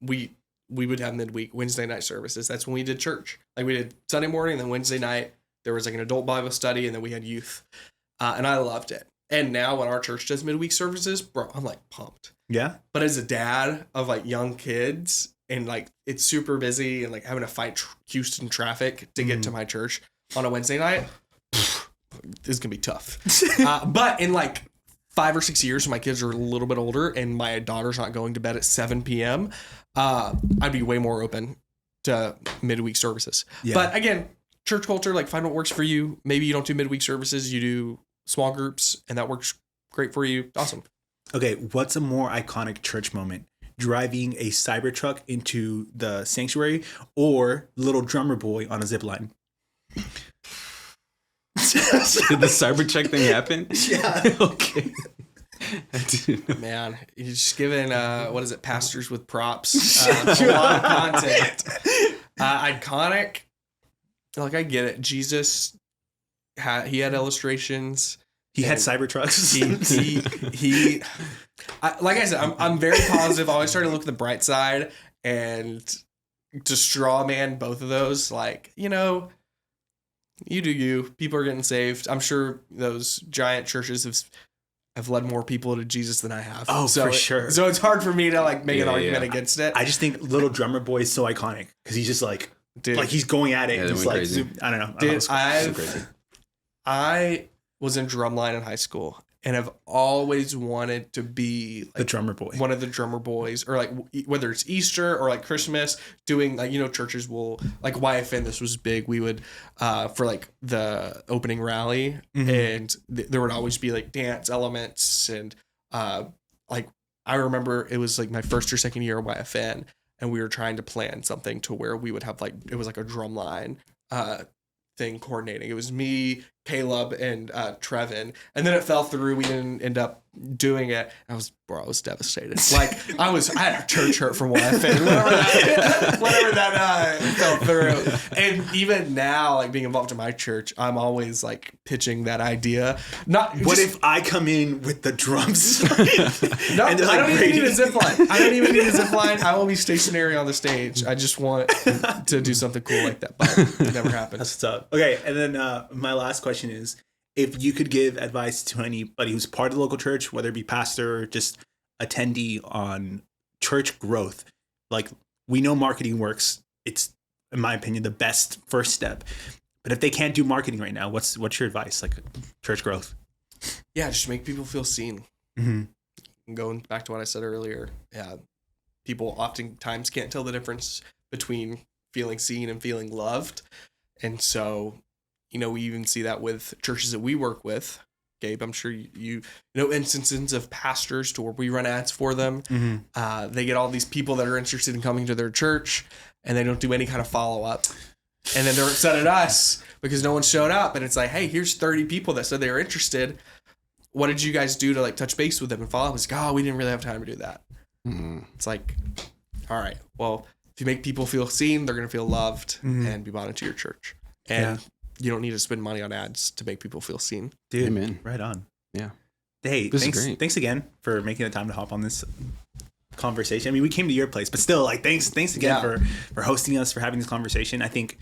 we would have midweek Wednesday night services. That's when we did church. Like we did Sunday morning, and then Wednesday night there was like an adult Bible study, and then we had youth, and I loved it. And now when our church does midweek services, bro, I'm like pumped. Yeah. But as a dad of like young kids, and like it's super busy and like having to fight Houston traffic to get to my church on a Wednesday night, this is gonna be tough. But in like 5 or 6 years, when my kids are a little bit older and my daughter's not going to bed at 7 p.m., I'd be way more open to midweek services. Yeah. But again, church culture, like find what works for you. Maybe you don't do midweek services, you do small groups, and that works great for you. Awesome. Okay, what's a more iconic church moment? Driving a Cybertruck into the sanctuary or little drummer boy on a zip line? Did the Cybertruck thing happen? Yeah. Okay. Man, you're just giving, pastors with props. A lot of content. Iconic. Like, I get it. Jesus, he had illustrations. He had Cybertrucks. Like I said, I'm very positive. I always try to look at the bright side and to straw man both of those. Like, you know, you do you. People are getting saved. I'm sure those giant churches have led more people to Jesus than I have. Oh, for sure. So it's hard for me to like make an argument against it. I just think little drummer boy is so iconic because he's just like, dude, like he's going at it. Yeah, he's like, I don't know. Dude, I was in drumline in high school and have always wanted to be like the drummer boy, one of the drummer boys, or like whether it's Easter or like Christmas, doing like, you know, churches will like YFN. This was big. We would for like the opening rally, and there would always be like dance elements, and like I remember it was like my first or second year of YFN, and we were trying to plan something to where we would have like, it was like a drum line thing coordinating. It was me, Caleb and Trevin, and then it fell through. We didn't end up doing it. I was devastated. Like I had a church hurt from what I said. Whatever that fell through. And even now, like being involved in my church, I'm always like pitching that idea. What if I come in with the drums? No, I don't even need a zip line. I will be stationary on the stage. I just want to do something cool like that, but it never happened. That's what's up. Okay, and then my last question is, if you could give advice to anybody who's part of the local church, whether it be pastor or just attendee, on church growth, like we know marketing works. It's, in my opinion, the best first step. But if they can't do marketing right now, what's your advice, like church growth? Yeah, just make people feel seen. Mm-hmm. Going back to what I said earlier, people oftentimes can't tell the difference between feeling seen and feeling loved. And so, we even see that with churches that we work with. Gabe, I'm sure you know instances of pastors to where we run ads for them. Mm-hmm. They get all these people that are interested in coming to their church, and they don't do any kind of follow-up. And then they're upset at us because no one showed up. And it's like, hey, here's 30 people that said they were interested. What did you guys do to like touch base with them and follow up? It's like, we didn't really have time to do that. Mm-hmm. It's like, all right, well, if you make people feel seen, they're going to feel loved and be brought into your church. And you don't need to spend money on ads to make people feel seen. Dude, amen. Right on. Yeah. Hey, thanks again for making the time to hop on this conversation. I mean, we came to your place, but still, like, thanks again for hosting us, for having this conversation. I think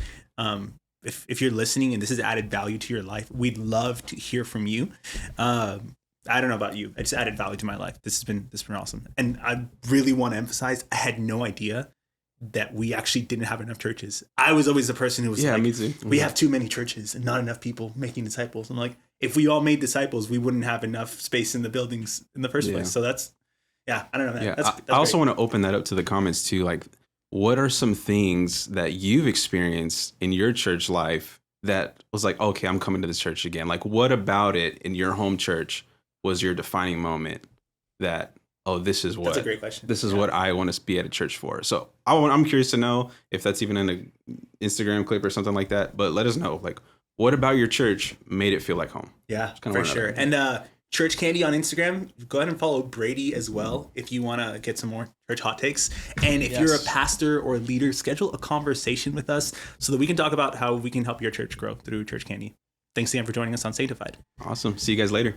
if you're listening and this has added value to your life, we'd love to hear from you. I don't know about you. I just added value to my life. This has been awesome. And I really want to emphasize, I had no idea that we actually didn't have enough churches. I was always the person who was like, me too. We have too many churches and not enough people making disciples. I'm like, if we all made disciples, we wouldn't have enough space in the buildings in the first place. So that's, I don't know, man. Yeah. That's I also want to open that up to the comments too. Like, what are some things that you've experienced in your church life that was like, okay, I'm coming to this church again? Like, what about it in your home church was your defining moment that, this is what, that's a great question. This is what I want to be at a church for. So I'm curious to know if that's even in an Instagram clip or something like that, but let us know, like, what about your church made it feel like home? Yeah, for sure. And ChurchCandy on Instagram, go ahead and follow Brady as well if you want to get some more church hot takes. And if you're a pastor or a leader, schedule a conversation with us so that we can talk about how we can help your church grow through ChurchCandy. Thanks again for joining us on Saintified. Awesome. See you guys later.